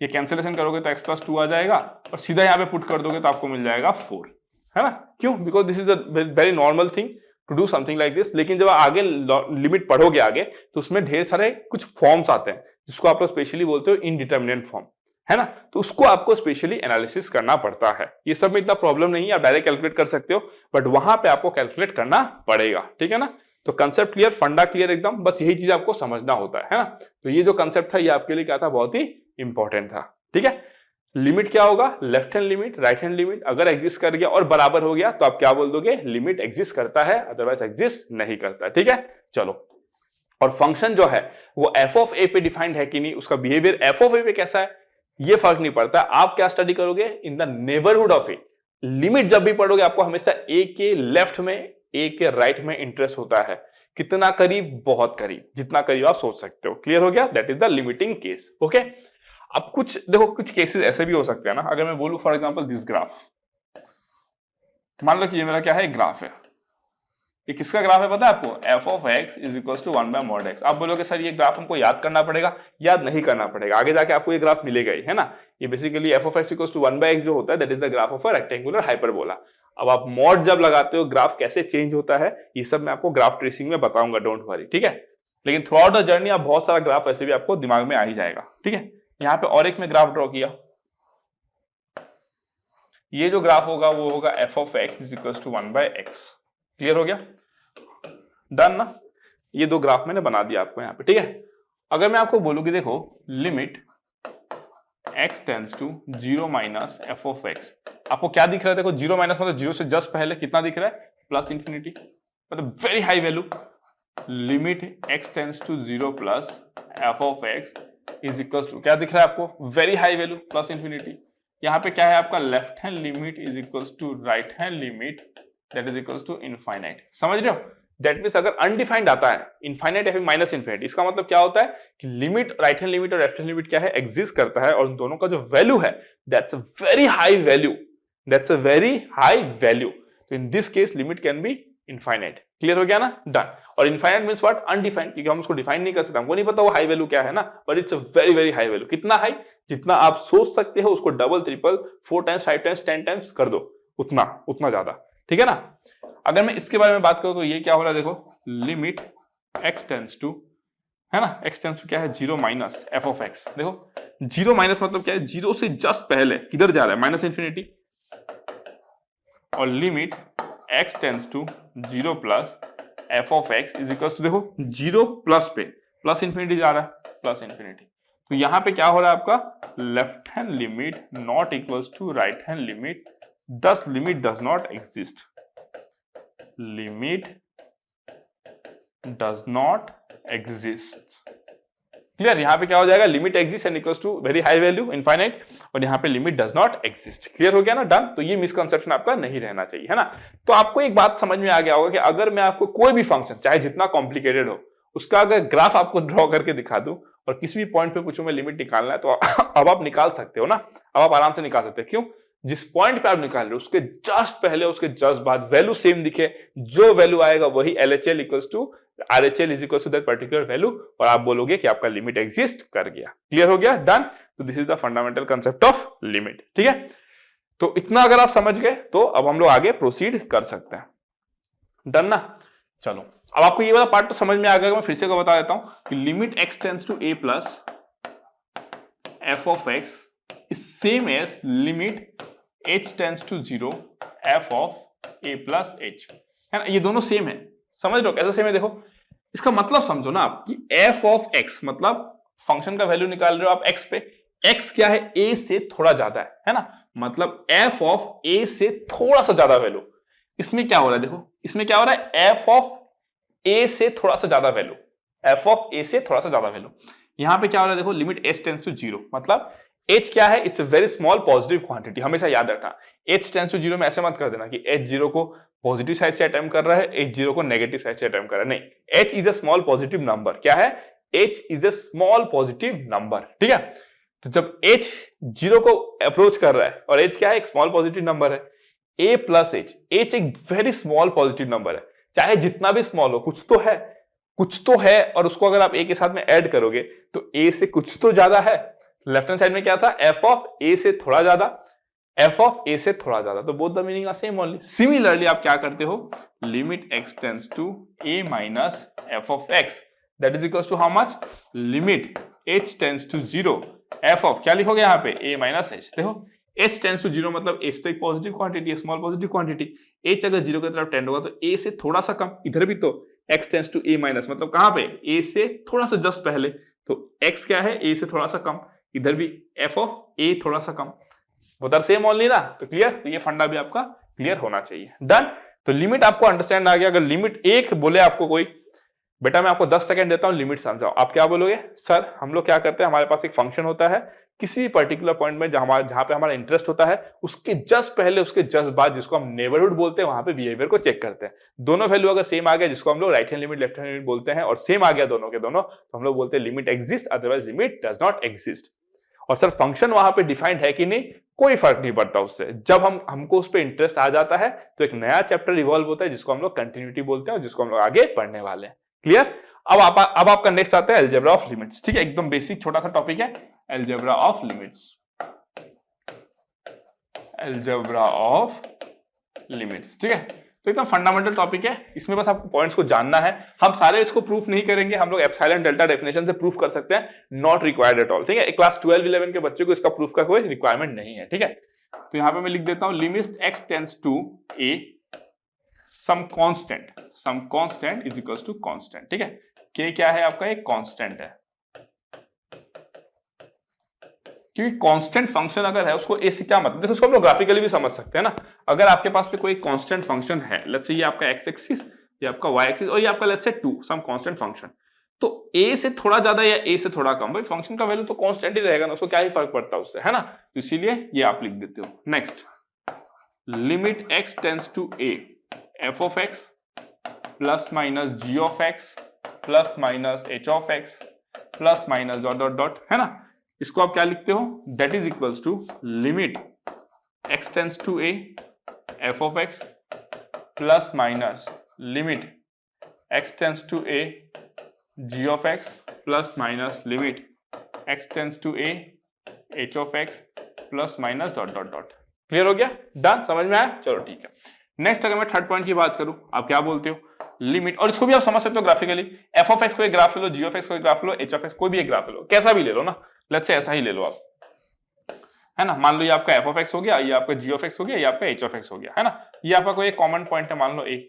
ये कैंसिलेशन करोगे तो x प्लस 2 आ जाएगा और सीधा यहाँ पे पुट कर दोगे तो आपको मिल जाएगा 4, है ना। क्यों? Because this is a very normal thing to do something like this. लेकिन जब आगे लिमिट पढ़ोगे आगे तो उसमें ढेर सारे कुछ फॉर्म्स आते हैं जिसको आप लोग स्पेशली बोलते हो इनडिटर्मिनेंट फॉर्म, है ना। तो उसको आपको स्पेशली एनालिसिस करना पड़ता है। ये सब में इतना प्रॉब्लम नहीं है, आप डायरेक्ट कैलकुलेट कर सकते हो, बट वहां पे आपको कैलकुलेट करना पड़ेगा, ठीक है ना। तो कंसेप्ट क्लियर, फंडा क्लियर एकदम, बस यही चीज आपको समझना होता है ना। तो ये जो कंसेप्ट था ये आपके लिए क्या था, बहुत ही इंपॉर्टेंट था, ठीक है। लिमिट क्या होगा, left hand limit, right hand limit अगर एग्जिस्ट कर गया और बराबर हो गया तो आप क्या बोल दोगे, लिमिट एग्जिस्ट करता है, अदरवाइज एग्जिस्ट नहीं करता, ठीक है। चलो, और फंक्शन जो है वो f ऑफ a पे डिफाइंड है कि नहीं, उसका बिहेवियर f ऑफ a पे कैसा है ये फर्क नहीं पड़ता। आप क्या स्टडी करोगे, in the neighbourhood of A. Limit जब भी पढ़ोगे आपको हमेशा a के लेफ्ट में a के राइट में इंटरेस्ट होता है। कितना करीब, बहुत करीब, जितना करीब आप सोच सकते हो। क्लियर हो गया? That is the limiting case, okay. अब कुछ देखो, कुछ केसेस ऐसे भी हो सकते हैं ना। अगर मैं बोलूं फॉर एग्जांपल दिस ग्राफ, मान लो कि ये मेरा क्या है, ग्राफ है। ये किसका ग्राफ है पता है आपको, f of x is equal to 1 by mod x। आप बोलोगे सर ये ग्राफ हमको याद करना पड़ेगा, याद नहीं करना पड़ेगा, आगे जाके आपको ये ग्राफ मिलेगा ही, है ना। ये basically f of x equal to 1 by x जो होता है that is the graph of a rectangular hyperbola. अब आप मॉड जब लगाते हो ग्राफ कैसे चेंज होता है ये सब मैं आपको ग्राफ ट्रेसिंग में बताऊंगा, डोंट वरी, ठीक है। लेकिन थ्रू आउट द जर्नी आप बहुत सारा ग्राफ ऐसे भी आपको दिमाग में आ ही जाएगा, ठीक है। यहाँ पे और एक में ग्राफ ड्रॉ किया, ये जो ग्राफ होगा वो होगा f of x is equal to 1 by x। Clear हो गया? डन ना। ये दो ग्राफ मैंने बना दिया आपको यहाँ पे, ठीक है। अगर मैं आपको बोलूं कि देखो limit x tends to 0 minus f of x, आपको क्या दिख रहा है, देखो 0 माइनस मतलब 0 से जस्ट पहले कितना दिख रहा है, प्लस इंफिनिटी, मतलब very high value. Limit x tends to 0 plus f of x is equal to क्या दिख रहा है आपको, very high value plus infinity. यहाँ पे क्या है आपका left hand limit is equal to right hand limit that is equal to infinite. समझ रहे हो? दैट मीन्स अगर अनडिफाइंड आता है इनफाइनाइट या फिर माइनस इनफिनिटी, इसका मतलब क्या होता है कि लिमिट राइट हैंड लिमिट और लेफ्ट हैंड लिमिट क्या है, एग्जिस्ट करता है और उन दोनों का जो वैल्यू है that's a very high value, that's a very high value. तो in this case limit can be infinite. Clear हो गया ना? डन। और इनफाइनाइट मींस व्हाट, अनडिफाइंड, क्योंकि हम उसको डिफाइन नहीं कर सकते, हमको नहीं पता वो हाई वैल्यू क्या है ना, but it's a very very high value. कितना हाई? जितना आप सोच सकते हो उसको double triple 4 times 5 times 10 times कर दो, उतना उतना ज्यादा। ठीक है ना? अगर मैं इसके बारे में बात करूं तो ये क्या हो रहा है, देखो लिमिट x टेंड्स टू, है ना, x टेंड्स टू क्या है, 0 माइनस f ऑफ x। देखो 0 माइनस मतलब क्या है, 0 से जस्ट पहले किधर जा रहा है, माइनस इंफिनिटी। और limit x tends to 0 plus f of x is equal to, देखो 0 प्लस पे प्लस इंफिनिटी जा रहा है, प्लस इंफिनिटी। तो यहां पे क्या हो रहा है आपका, left hand limit not equals to right hand limit, thus limit does not exist, limit does not exist. Clear? यहां पे क्या हो जाएगा, limit exist and equals to very high value infinite, और यहां पे limit does not exist. Clear हो गया ना? डन। तो ये मिसकंसेप्शन आपका नहीं रहना चाहिए, है ना? तो आपको एक बात समझ में आ गया होगा कि अगर मैं आपको कोई भी फंक्शन चाहे जितना कॉम्प्लिकेटेड हो उसका अगर ग्राफ आपको ड्रॉ करके दिखा दूं और किसी भी पॉइंट पे पूछूं मैं लिमिट निकालना है, तो अब आप निकाल सकते हो ना, अब आप आराम से निकाल सकते हैं। क्यों? जिस पॉइंट पे आप निकाल रहे हो उसके जस्ट पहले उसके जस्ट बाद वैल्यू सेम दिखे, जो वैल्यू आएगा वही LHL equals to RHL is equals to that particular value, और आप बोलोगे कि आपका लिमिट एग्जिस्ट कर गया। क्लियर हो गया? डन। तो this is the fundamental concept of limit. ठीक है? तो इतना अगर आप समझ गए तो अब हम लोग आगे प्रोसीड कर सकते हैं। डन ना? चलो अब आपको ये वाला पार्ट तो समझ में आ गया, मैं फिर से को बता देता हूं कि limit x tends to a plus f of x is same as limit h tends to 0 f of a plus h, है ना? ये दोनों सेम है। समझ लो कैसे सेम है, देखो इसका मतलब समझो ना आप कि f ऑफ x मतलब फंक्शन का वैल्यू निकाल रहे हो आप x पे, x क्या है, a से थोड़ा ज्यादा है ना? मतलब f ऑफ a से थोड़ा सा ज्यादा वैल्यू। इसमें क्या हो रहा है, देखो इसमें क्या हो रहा है, f ऑफ a से थोड़ा सा ज्यादा वैल्यू, f ऑफ a से थोड़ा सा ज्यादा वैल्यू। यहां पे क्या हो रहा है, देखो लिमिट h टेंड्स टू 0 मतलब h क्या है, it's a very small positive quantity. हमेशा याद रखना, h टेंड्स टू 0 में ऐसे मत कर देना कि h 0 को पॉजिटिव साइड से अटेम्प्ट कर रहा है, h 0 को नेगेटिव साइड से अटेम्प्ट कर रहा है, नहीं, h is a small positive number. क्या है? h is a small positive number. ठीक है? तो जब h 0 को अप्रोच कर रहा है और h क्या है, एक स्मॉल पॉजिटिव नंबर है, a प्लस h, h एक वेरी स्मॉल पॉजिटिव नंबर है, चाहे जितना भी स्मॉल हो, कुछ तो है, और उसको अगर आप a के साथ में ऐड करोगे तो a से कुछ तो ज्यादा है। लेफ्ट हैंड साइड में क्या था, f ऑफ a से थोड़ा ज्यादा, f ऑफ a से थोड़ा ज्यादा, तो both the meaning are same only. Similarly आप क्या करते हो, limit x tends to a minus f of x that is equals to how much, limit h tends to 0 f of, क्या लिखोगे यहाँ पे, a माइनस h। देखो h tends to 0 मतलब h तो एक पॉजिटिव क्वांटिटी है, स्मॉल पॉजिटिव क्वांटिटी, h अगर 0 की तरफ टेंड होगा तो a से थोड़ा सा कम, इधर भी तो x tends to a minus मतलब कहां पे, a से थोड़ा सा जस्ट पहले, तो x क्या है, a से थोड़ा सा कम, इधर भी f ऑफ a थोड़ा सा कम, उधर सेम ओनली ना। तो क्लियर? तो ये फंडा भी आपका क्लियर होना चाहिए। डन। तो लिमिट आपको अंडरस्टैंड आ गया। अगर लिमिट एक बोले आपको कोई, बेटा मैं आपको 10 सेकंड देता हूं लिमिट समझाओ, आप क्या बोलोगे, सर हम लोग क्या करते हैं, हमारे पास एक फंक्शन होता है किसी पर्टिकुलर पॉइंट में जहां पे हमारा इंटरेस्ट होता है, उसके जस्ट पहले उसके जस्ट बाद जिसको हम नेबरहुड बोलते हैं, वहां पे बिहेवियर को चेक करते हैं। दोनों वैल्यू अगर सेम आ गया, जिसको हम लोग right hand limit left hand limit बोलते हैं, और सेम आ गया दोनों के दोनों, तो हम लोग बोलते हैं limit exist, otherwise limit does not exist. और सर फंक्शन वहां पे डिफाइंड है कि नहीं, कोई फर्क नहीं पड़ता उससे। जब हमको उस पर इंटरेस्ट आ जाता है तो एक नया चैप्टर इवॉल्व होता है जिसको हम लोग कंटिन्यूटी बोलते हैं और जिसको हम लोग आगे पढ़ने वाले हैं। क्लियर? अब आपका नेक्स्ट आता है अलजेब्रा ऑफ लिमिट्स। ठीक है? एकदम बेसिक छोटा सा टॉपिक है, algebra of limits. Algebra of limits, ठीक है? तो इतना फंडामेंटल टॉपिक है, इसमें बस आपको पॉइंट्स को जानना है। हम सारे इसको प्रूफ नहीं करेंगे, हम लोग एप्सिलॉन डेल्टा डेफिनेशन से प्रूफ कर सकते हैं, नॉट रिक्वायर्ड एट ऑल। ठीक है? क्लास 12-11 के बच्चे को इसका प्रूफ का कोई रिक्वायरमेंट नहीं है। ठीक है? तो यहां पे मैं लिख देता हूं limit x tends to a some constant is equals to constant. ठीक है? k क्या है आपका, एक कांस्टेंट है, क्योंकि कांस्टेंट फंक्शन अगर है उसको ए से क्या मतलब, देखो उसको हम लोग ग्राफिकली भी समझ सकते हैं ना। अगर आपके पास पे कोई कांस्टेंट फंक्शन है, लेट्स से ये आपका x एक्सिस, ये आपका y एक्सिस, और ये आपका let's say 2 some constant function, तो a से थोड़ा ज्यादा या a से थोड़ा कम, भाई फंक्शन का वैल्यू तो कांस्टेंट ही रहेगा ना, उसको क्या ही फर्क पड़ता है उससे, है ना। तो इसीलिए ये आप लिख देते हो। Next, limit x tends to a f of x plus minus g of x plus minus h of x plus minus dot dot dot, है ना। इसको आप क्या लिखते हो, that is equals to limit x tends to a f of x plus minus limit x tends to a g of x plus minus limit x tends to a h of x plus minus dot dot dot. Clear हो गया, done, समझ में आया, चलो ठीक है। Next अगर मैं थर्ड पॉइंट की बात करूं, आप क्या बोलते हो, लिमिट, और इसको भी आप समझ सकते हो ग्राफिकली, एफ ऑफ एक्स को एक ग्राफ ले लो, जी ऑफ एक्स को एक ग्राफ ले लो, एच ऑफ एक्स कोई भी एक ग्राफ ले लो, कैसा भी ले लो ना, लेट्स से ऐसा ही ले लो आप, है ना। मान लो ये आपका एफ ऑफ एक्स हो गया, ये आपका जी ऑफ एक्स हो गया, ये आपका एच ऑफ एक्स हो गया, है ना। ये आपका कोई एक कॉमन पॉइंट है, मान लो ए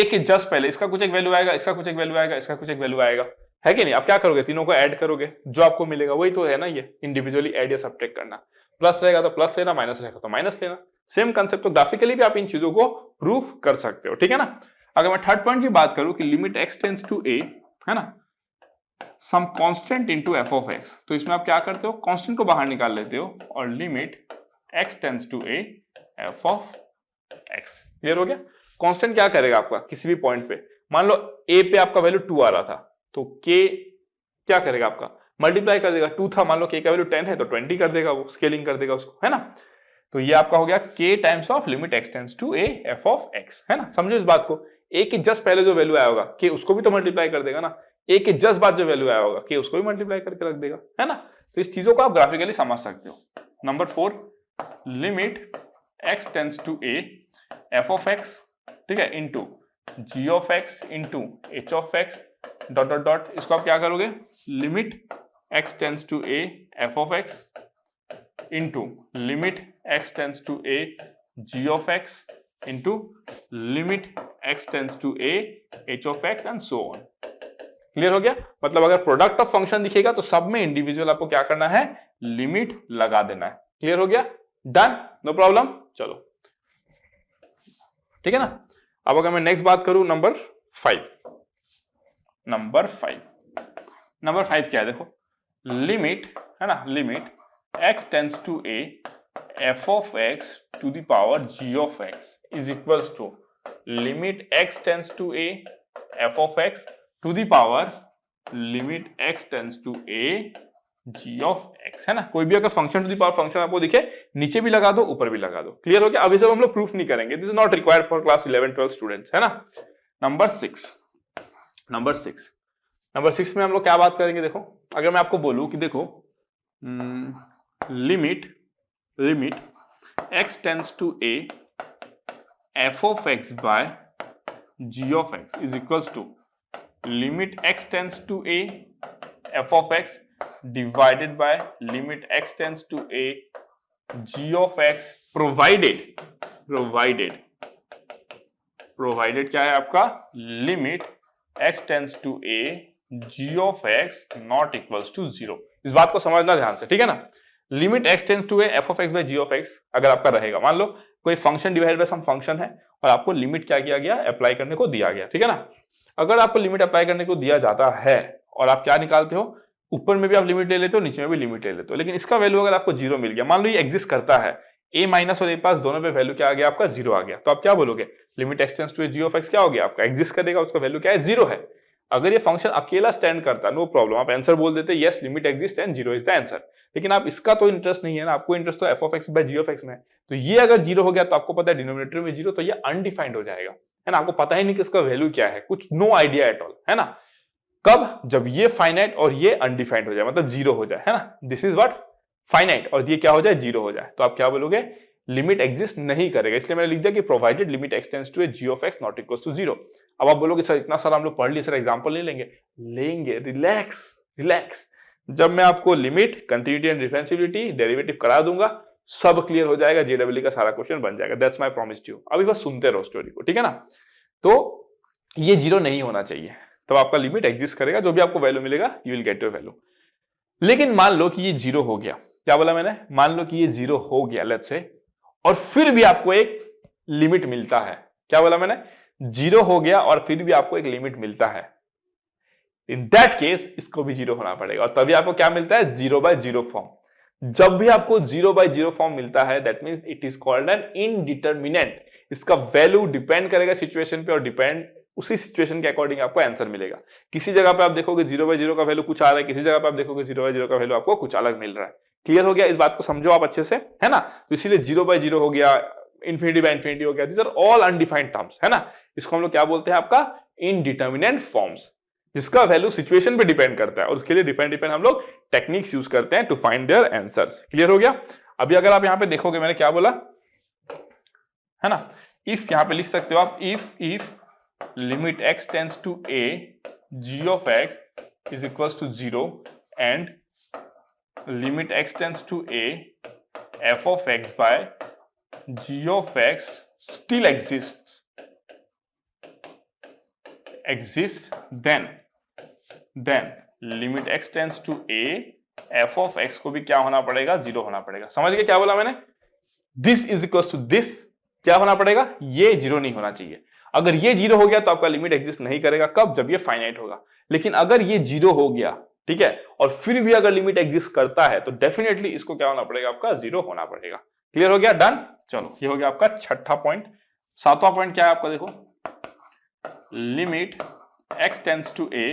के जस्ट पहले इसका कुछ एक वैल्यू आएगा, इसका कुछ एक वैल्यू आएगा, इसका कुछ एक वैल्यू आएगा, है कि नहीं। आप क्या करोगे, तीनों को ऐड करोगे, जो आपको मिलेगा वही तो है ना, ये इंडिविजुअली ऐड या सब्ट्रैक्ट करना। प्लस रहेगा तो प्लस लेना, माइनस रहेगा तो माइनस लेना, सेम कंसेप्ट। तो ग्राफिकली भी आप इन चीजों को प्रूफ कर सकते हो, ठीक है ना। अगर मैं थर्ड पॉइंट की बात करूं कि limit x tends to a, है ना, some constant into f of x, तो इसमें आप क्या करते हो, कांस्टेंट को बाहर निकाल लेते हो और limit x tends to a f of x। Clear हो गया। कांस्टेंट क्या करेगा आपका, किसी भी पॉइंट पे, मान लो a पे आपका वैल्यू 2 आ रहा था, तो k क्या करेगा आपका, मल्टीप्लाई कर देगा। 2 था, मान लो k का वैल्यू 10 है तो 20 कर देगा, वो स्केलिंग कर देगा उसको, है ना। तो ये आपका हो गया k times of limit x tends to a f of x, है ना। समझो इस बात को, a के जस्ट पहले जो वैल्यू आया होगा k उसको भी तो मल्टीप्लाई कर देगा ना, a के जस्ट बाद जो वैल्यू आया होगा k उसको भी मल्टीप्लाई करके रख देगा, है ना। तो इस चीजों को आप ग्राफिकली समझ सकते हो। Number 4, limit x tends to a f of x, ठीक है, into g of x into h of x dot dot dot. इसको आप क्या करोगे, limit x tends to a f of x into limit x tends to a g of x into limit x tends to a h of x and so on. Clear हो गया। मतलब अगर product of function दिखेगा तो सब में individual आपको क्या करना है, लिमिट लगा देना है। क्लियर हो गया, डन, नो प्रॉब्लम। चलो ठीक है ना। अब अगर मैं नेक्स्ट बात करूं, नंबर 5 क्या है, देखो, लिमिट, है ना, limit x tends to a f of x to the power g of x is equals to limit x tends to a f of x to the power limit x tends to a g of x, है ना। कोई भी अगर function to the power function आपको दिखे, नीचे भी लगा दो, ऊपर भी लगा दो। क्लियर हो गया। अभी सब हम लोग प्रूफ नहीं करेंगे, this is not required for class 11-12 students, है ना। नंबर 6 में हम लोग क्या बात करेंगे, देखो, अगर मैं आपको बोलूं कि देखो, limit x tends to a f of x by g of x is equals to limit x tends to a f of x divided by limit x tends to a g of x provided क्या है आपका, limit x tends to a g of x not equals to 0। इस बात को समझना ध्यान से, ठीक है ना। Limit x tends to a f of x by g of x अगर आपका रहेगा, मान लो कोई function divided by some function है और आपको लिमिट क्या किया गया, अप्लाई करने को दिया गया, ठीक है ना। अगर आपको लिमिट अप्लाई करने को दिया जाता है और आप क्या निकालते हो, ऊपर में भी आप लिमिट ले लेते हो, नीचे में भी लिमिट ले लेते हो, लेकिन इसका वैल्यू अगर आपको 0 मिल गया, मान लो ये एग्जिस्ट करता है, a माइनस और a पास दोनों पे वैल्यू क्या आ गया आपका, 0 आ गया, तो आप क्या बोलोगे, limit x tends to a g of x क्या हो गया आपका, एग्जिस्ट करेगा, उसका वैल्यू क्या है, 0 है। अगर ये फंक्शन अकेला स्टैंड करता, नो प्रॉब्लम, आप आंसर बोल देते yes limit exist and 0 is the answer. लेकिन आप इसका तो इंटरेस्ट नहीं है ना, आपको इंटरेस्ट तो f of x by g of x में है। तो ये अगर 0 हो गया तो आपको पता है डिनोमिनेटर में 0, तो ये अनडिफाइंड हो जाएगा, है ना। आपको पता ही नहीं कि इसका वैल्यू क्या है, कुछ नो आइडिया एट ऑल, है ना। कब, जब ये फाइनाइट और ये अनडिफाइंड हो जाए, मतलब 0 हो जाए, है ना। दिस इज व्हाट, फाइनाइट, और ये क्या हो जाए, 0 हो जाए, तो आप क्या बोलोगे, लिमिट एग्जिस्ट नहीं करेगा। इसलिए मैंने लिख दिया कि provided limit x tends to a g of x not equals to 0। अब आप बोलोगे सर इतना सारा हम लोग पढ़ लिए, सर एग्जांपल नहीं लेंगे, रिलैक्स। जब मैं आपको limit, continuity and differentiability, derivative करा दूंगा, सब क्लियर हो जाएगा, जेडब्ल्यू का सारा क्वेश्चन बन जाएगा। That's my promise to you. अभी बस सुनते रहो स्टोरी को, ठीक है ना। तो ये 0 नहीं होना चाहिए, तब आपका लिमिट एग्जिस्ट करेगा, जो भी आपको वैल्यू मिलेगा you will get your value. लेकिन मान लो कि ये 0 हो गया, क्या बोला मैंने, मान लो कि ये 0 हो गया लेट्स से, और फिर भी आपको एक लिमिट मिलता है, क्या बोला मैंने, 0 हो गया और फिर भी आपको एक लिमिट मिलता है। इन दैट केस इसको भी 0 होना पड़ेगा और तभी आपको क्या मिलता है 0/0 फॉर्म। जब भी आपको 0/0 फॉर्म मिलता है that means it is called an indeterminate. इसका वैल्यू डिपेंड करेगा सिचुएशन पे और डिपेंड उसी सिचुएशन के अकॉर्डिंग आपको आंसर मिलेगा। किसी जगह पे आप देखोगे 0/0 का वैल्यू कुछ आ रहा है, किसी जगह पे आप देखोगे 0/0 का वैल्यू आपको कुछ अलग मिल रहा है। क्लियर हो गया? इस बात को समझो आप अच्छे से, है ना। तो इसीलिए 0/0 हो गया, ∞/∞ हो गया, these are all undefined terms, है ना। इसको हम लोग क्या बोलते हैं आपका इनडिटरमिनेंट फॉर्म्स, जिसका वैल्यू सिचुएशन पे डिपेंड करता है और उसके लिए डिपेंड हम लोग टेक्निक्स यूज करते हैं to find their answers. Clear हो गया? अभी अगर आप यहां पे देखोगे मैंने क्या बोला, है ना, इफ यहां पे लिख सकते हो आप if limit x tends to a g of x is equals to 0 and limit x tends to a f of x by g of x still exists then limit x tends to a f of x को भी क्या होना पड़ेगा 0 होना पड़ेगा। समझ गए क्या बोला मैंने? this is equals to this क्या होना पड़ेगा, ये 0 नहीं होना चाहिए। अगर ये 0 हो गया तो आपका लिमिट एग्जिस्ट नहीं करेगा, कब? जब ये फाइनाइट होगा। लेकिन अगर ये 0 हो गया, ठीक है, और फिर भी अगर लिमिट एग्जिस्ट करता है तो डेफिनेटली इसको क्या होना पड़ेगा, आपका 0 होना पड़ेगा। क्लियर हो गया? डन। चलो ये हो गया आपका छठा पॉइंट। सातवां पॉइंट क्या है आपका, देखो limit x tends to a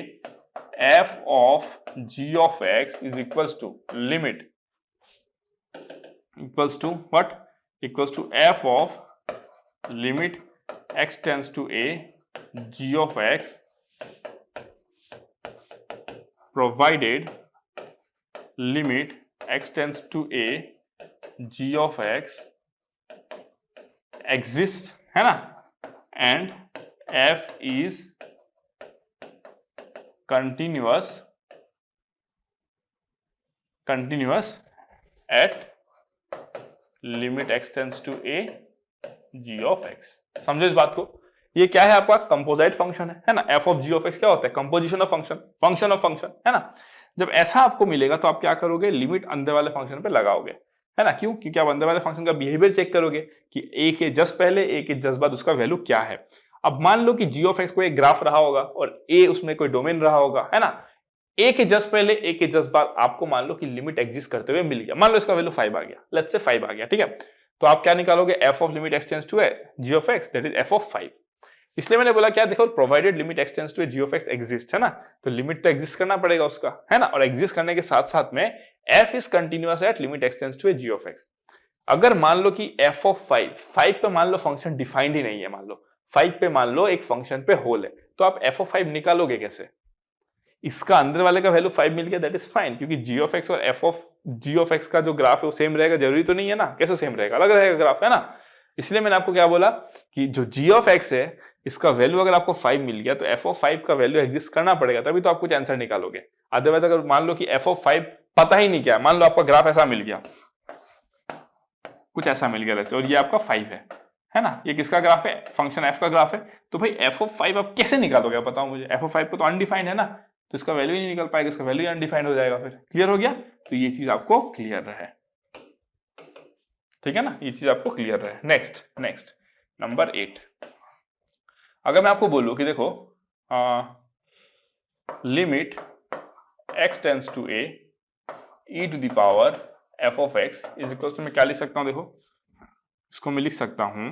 f of g of x is equals to limit equals to what, equals to f of limit x tends to a g of x provided limit x tends to a g of x exists, है ना, and f is continuous at limit x tends to a g of x। समझो इस बात को। ये क्या है आपका कंपोजिट फंक्शन है ना। f of g of x क्या होता है, composition of function, function of function, है ना। जब ऐसा आपको मिलेगा तो आप क्या करोगे, लिमिट अंदर वाले फंक्शन पे लगाओगे, है ना। क्यों? क्योंकि आप अंदर वाले फंक्शन का बिहेवियर चेक करोगे कि a के जस्ट पहले, a के जस्ट बाद उसका वैल्यू क्या है। अब मान लो कि g ऑफ x को एक ग्राफ रहा होगा और a उसमें कोई डोमेन रहा होगा, है ना। a के जस्ट पहले, a के जस्ट बाद आपको मान लो कि लिमिट एग्जिस्ट करते हुए मिल गया। मान लो इसका वैल्यू 5 आ गया, लेट्स से 5 आ गया, ठीक है। तो आप क्या निकालोगे, f of limit x tends to a g of x that is f of 5। इसलिए मैंने बोला क्या, देखो provided limit x tends to a g of x exist, है ना। तो लिमिट तो एग्जिस्ट करना पड़ेगा उसका, है ना। और एग्जिस्ट करने के साथ साथ में f is continuous at limit x tends to a g of x। अगर मान लो कि f ऑफ 5 पे मान लो फंक्शन डिफाइंड ही नहीं है, मान लो 5 पे मान लो एक फंक्शन पे होल है, तो आप f ऑफ 5 निकालोगे कैसे? इसका अंदर वाले का वैल्यू 5 मिल गया, दैट इज फाइन, क्योंकि g ऑफ x और f of g of x का जो ग्राफ है वो सेम रहेगा, जरूरी तो नहीं है ना। कैसे सेम रहेगा, अलग रहेगा ग्राफ, है ना। इसलिए मैंने आपको क्या बोला कि जो g ऑफ x है इसका वैल्यू अगर आपको 5 मिल गया तो f ऑफ 5 का वैल्यू एग्जिस्ट करना पड़ेगा, तभी तो आप कुछ आंसर निकालोगे। अदरवाइज अगर मान लो कि f ऑफ 5 पता ही नहीं क्या, मान लो आपका ग्राफ ऐसा मिल गया, कुछ ऐसा मिल गया वैसे, और ये आपका 5 है ना। ये किसका ग्राफ है, फंक्शन f का ग्राफ है। तो भाई f ऑफ 5 आप कैसे निकालोगे, बताओ मुझे। f ऑफ 5 को तो अनडिफाइंड है ना, तो इसका वैल्यू ही नहीं निकल पाएगा, इसका वैल्यू अनडिफाइंड हो जाएगा फिर। क्लियर हो गया? तो ये चीज आपको क्लियर रहे, ठीक है ना, ये चीज आपको क्लियर रहे। Next number 8। अगर मैं आपको बोलूं कि देखो limit x tends to a e to the power f of x is equal to, मैं क्या लिख सकता हूं, देखो इसको मैं लिख सकता हूं,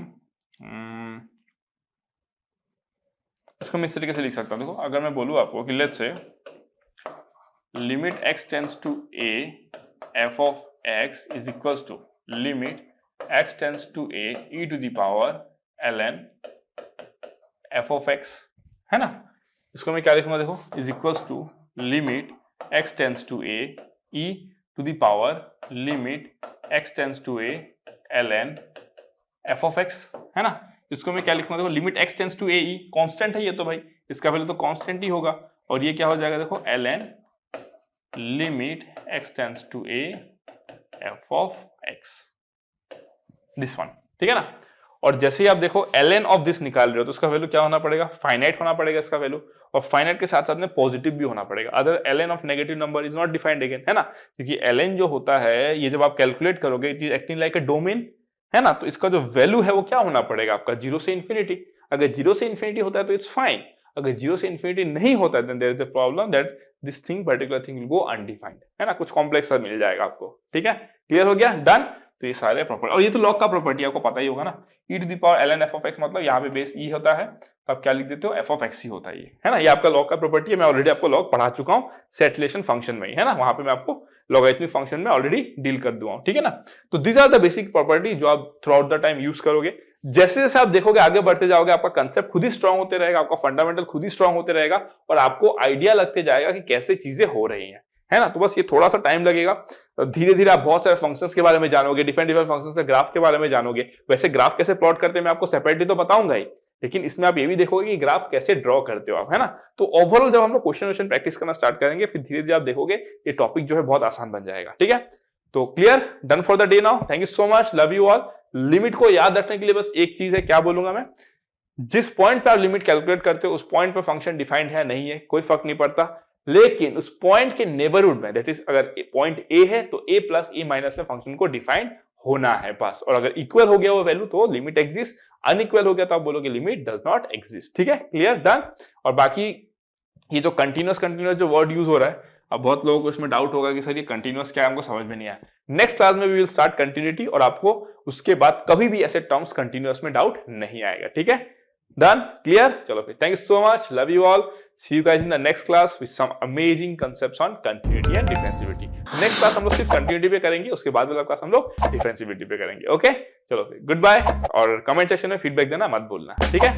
इसको मैं इस तरीके से लिख सकता हूं। देखो अगर मैं बोलूं आपको कि let's say limit x tends to a f of x is equal to limit x tends to a e to the power ln f of x, है ना। इसको मैं क्या लिखूंगा, देखो is equal to limit x tends to a e to the power limit x tends to a ln f of x, है ना। इसको मैं क्या लिखूंगा, देखो limit x tends to a e, constant है ये तो भाई, इसका वैल्यू तो कांस्टेंट ही होगा, और ये क्या हो जाएगा, देखो ln limit x tends to a f of x, this one, ठीक है ना। और जैसे ही आप देखो ln ऑफ दिस निकाल रहे हो तो उसका वैल्यू क्या होना पड़ेगा, फाइनाइट होना पड़ेगा इसका वैल्यू, और फाइनाइट के साथ साथ में पॉजिटिव भी होना पड़ेगा, other ln of negative number is not defined again, है ना। क्योंकि ln जो होता है ये जब आप कैलकुलेट करोगे it is acting like a domain, है ना। तो इसका जो वैल्यू है वो क्या होना पड़ेगा आपका, 0 से इंफिनिटी। अगर 0 से इंफिनिटी होता है तो इट्स फाइन, अगर 0 से इन्फिनिटी नहीं होता है then there is a problem that this thing particular thing will go undefined, है ना, कुछ कॉम्प्लेक्स सा मिल जाएगा आपको, ठीक है, क्लियर हो गया, डन। तो ये सारे प्रॉपर्टी, और ये तो लॉग का प्रॉपर्टी आपको पता ही होगा ना, e to the power ln f of x, मतलब यहाँ पे बेस e होता है तो आप क्या लिख देते हो, f of x ही होता है ये, है ना, ये आपका लॉग का प्रॉपर्टी है, मैं ऑलरेडी आपको लॉग पढ़ा चुका हूँ सेट रिलेशन फंक्शन में ही, है ना, वहां पे मैं आपको लॉगरिथमिक फंक्शन में ऑलरेडी डील कर दूंगा, ठीक है ना। तो these are the basic property जो आप throughout the time use करोगे। जैसे जैसे आप देखोगे आगे बढ़ते जाओगे, आपका कंसेप्ट खुद ही स्ट्रांग होते रहेगा, आपका फंडामेंटल खुद ही स्ट्रांग होते रहेगा, और आपको आइडिया लगते जाएगा कि कैसे चीजें हो रही हैं, है ना। तो बस ये थोड़ा सा टाइम लगेगा, धीरे धीरे आप बहुत सारे फंक्शंस के बारे में जानोगे, डिफरेंट डिफरेंट फंक्शंस के ग्राफ के बारे में जानोगे। वैसे ग्राफ कैसे प्लॉट करते हैं मैं आपको सेपरेटली तो बताऊंगा ही, लेकिन इसमें आप ये भी देखोगे कि ग्राफ कैसे ड्रॉ करते हो आप, है ना। तो ओवरऑल जब हम लोग क्वेश्चन प्रैक्टिस करना स्टार्ट करेंगे, फिर धीरे धीरे आप देखोगे ये टॉपिक जो है बहुत आसान बन जाएगा, ठीक है। तो clear, done for the day now, thank you so much, love you all. Limit को याद रखने के लिए बस एक चीज है, क्या बोलूंगा मैं, जिस पॉइंट पे आप लिमिट कैलकुलेट करते हो उस पॉइंट पे फंक्शन डिफाइंड है नहीं है कोई फर्क नहीं पड़ता, लेकिन उस पॉइंट के नेबरहुड में, दैट इज अगर पॉइंट ए है तो ए प्लस ए माइनस में फंक्शन को डिफाइंड होना है बस, और अगर इक्वल हो गया वो वैल्यू तो लिमिट एग्जिस्ट, अनइक्वल हो गया तो आप बोलोगे लिमिट डज नॉट एग्जिस्ट, ठीक है, क्लियर, डन। और बाकी ये जो कंटिन्यूअस जो वर्ड यूज हो रहा है, अब बहुत लोगों को इसमें डाउट होगा कि सर ये कंटिन्यूअस क्या है, हमको समझ में नहीं आया। नेक्स्ट क्लास में वी विल स्टार्ट कंटिन्यूटी, और आपको उसके बाद कभी भी ऐसे टर्म्स कंटिन्यूअस में डाउट नहीं आएगा, ठीक है, डन, क्लियर। चलो फिर, thank you so much, love you all, see you guys in the next class with some amazing concepts on continuity and differentiability. Next class हम लोग सिर्फ कंटिन्यूटी पे करेंगे, उसके बाद वाला क्लास हम लोग डिफरेंशिएबिलिटी पे करेंगे, ओके। चलो फिर, गुड बाय, और कमेंट सेक्शन में फीडबैक देना मत भूलना, ठीक है।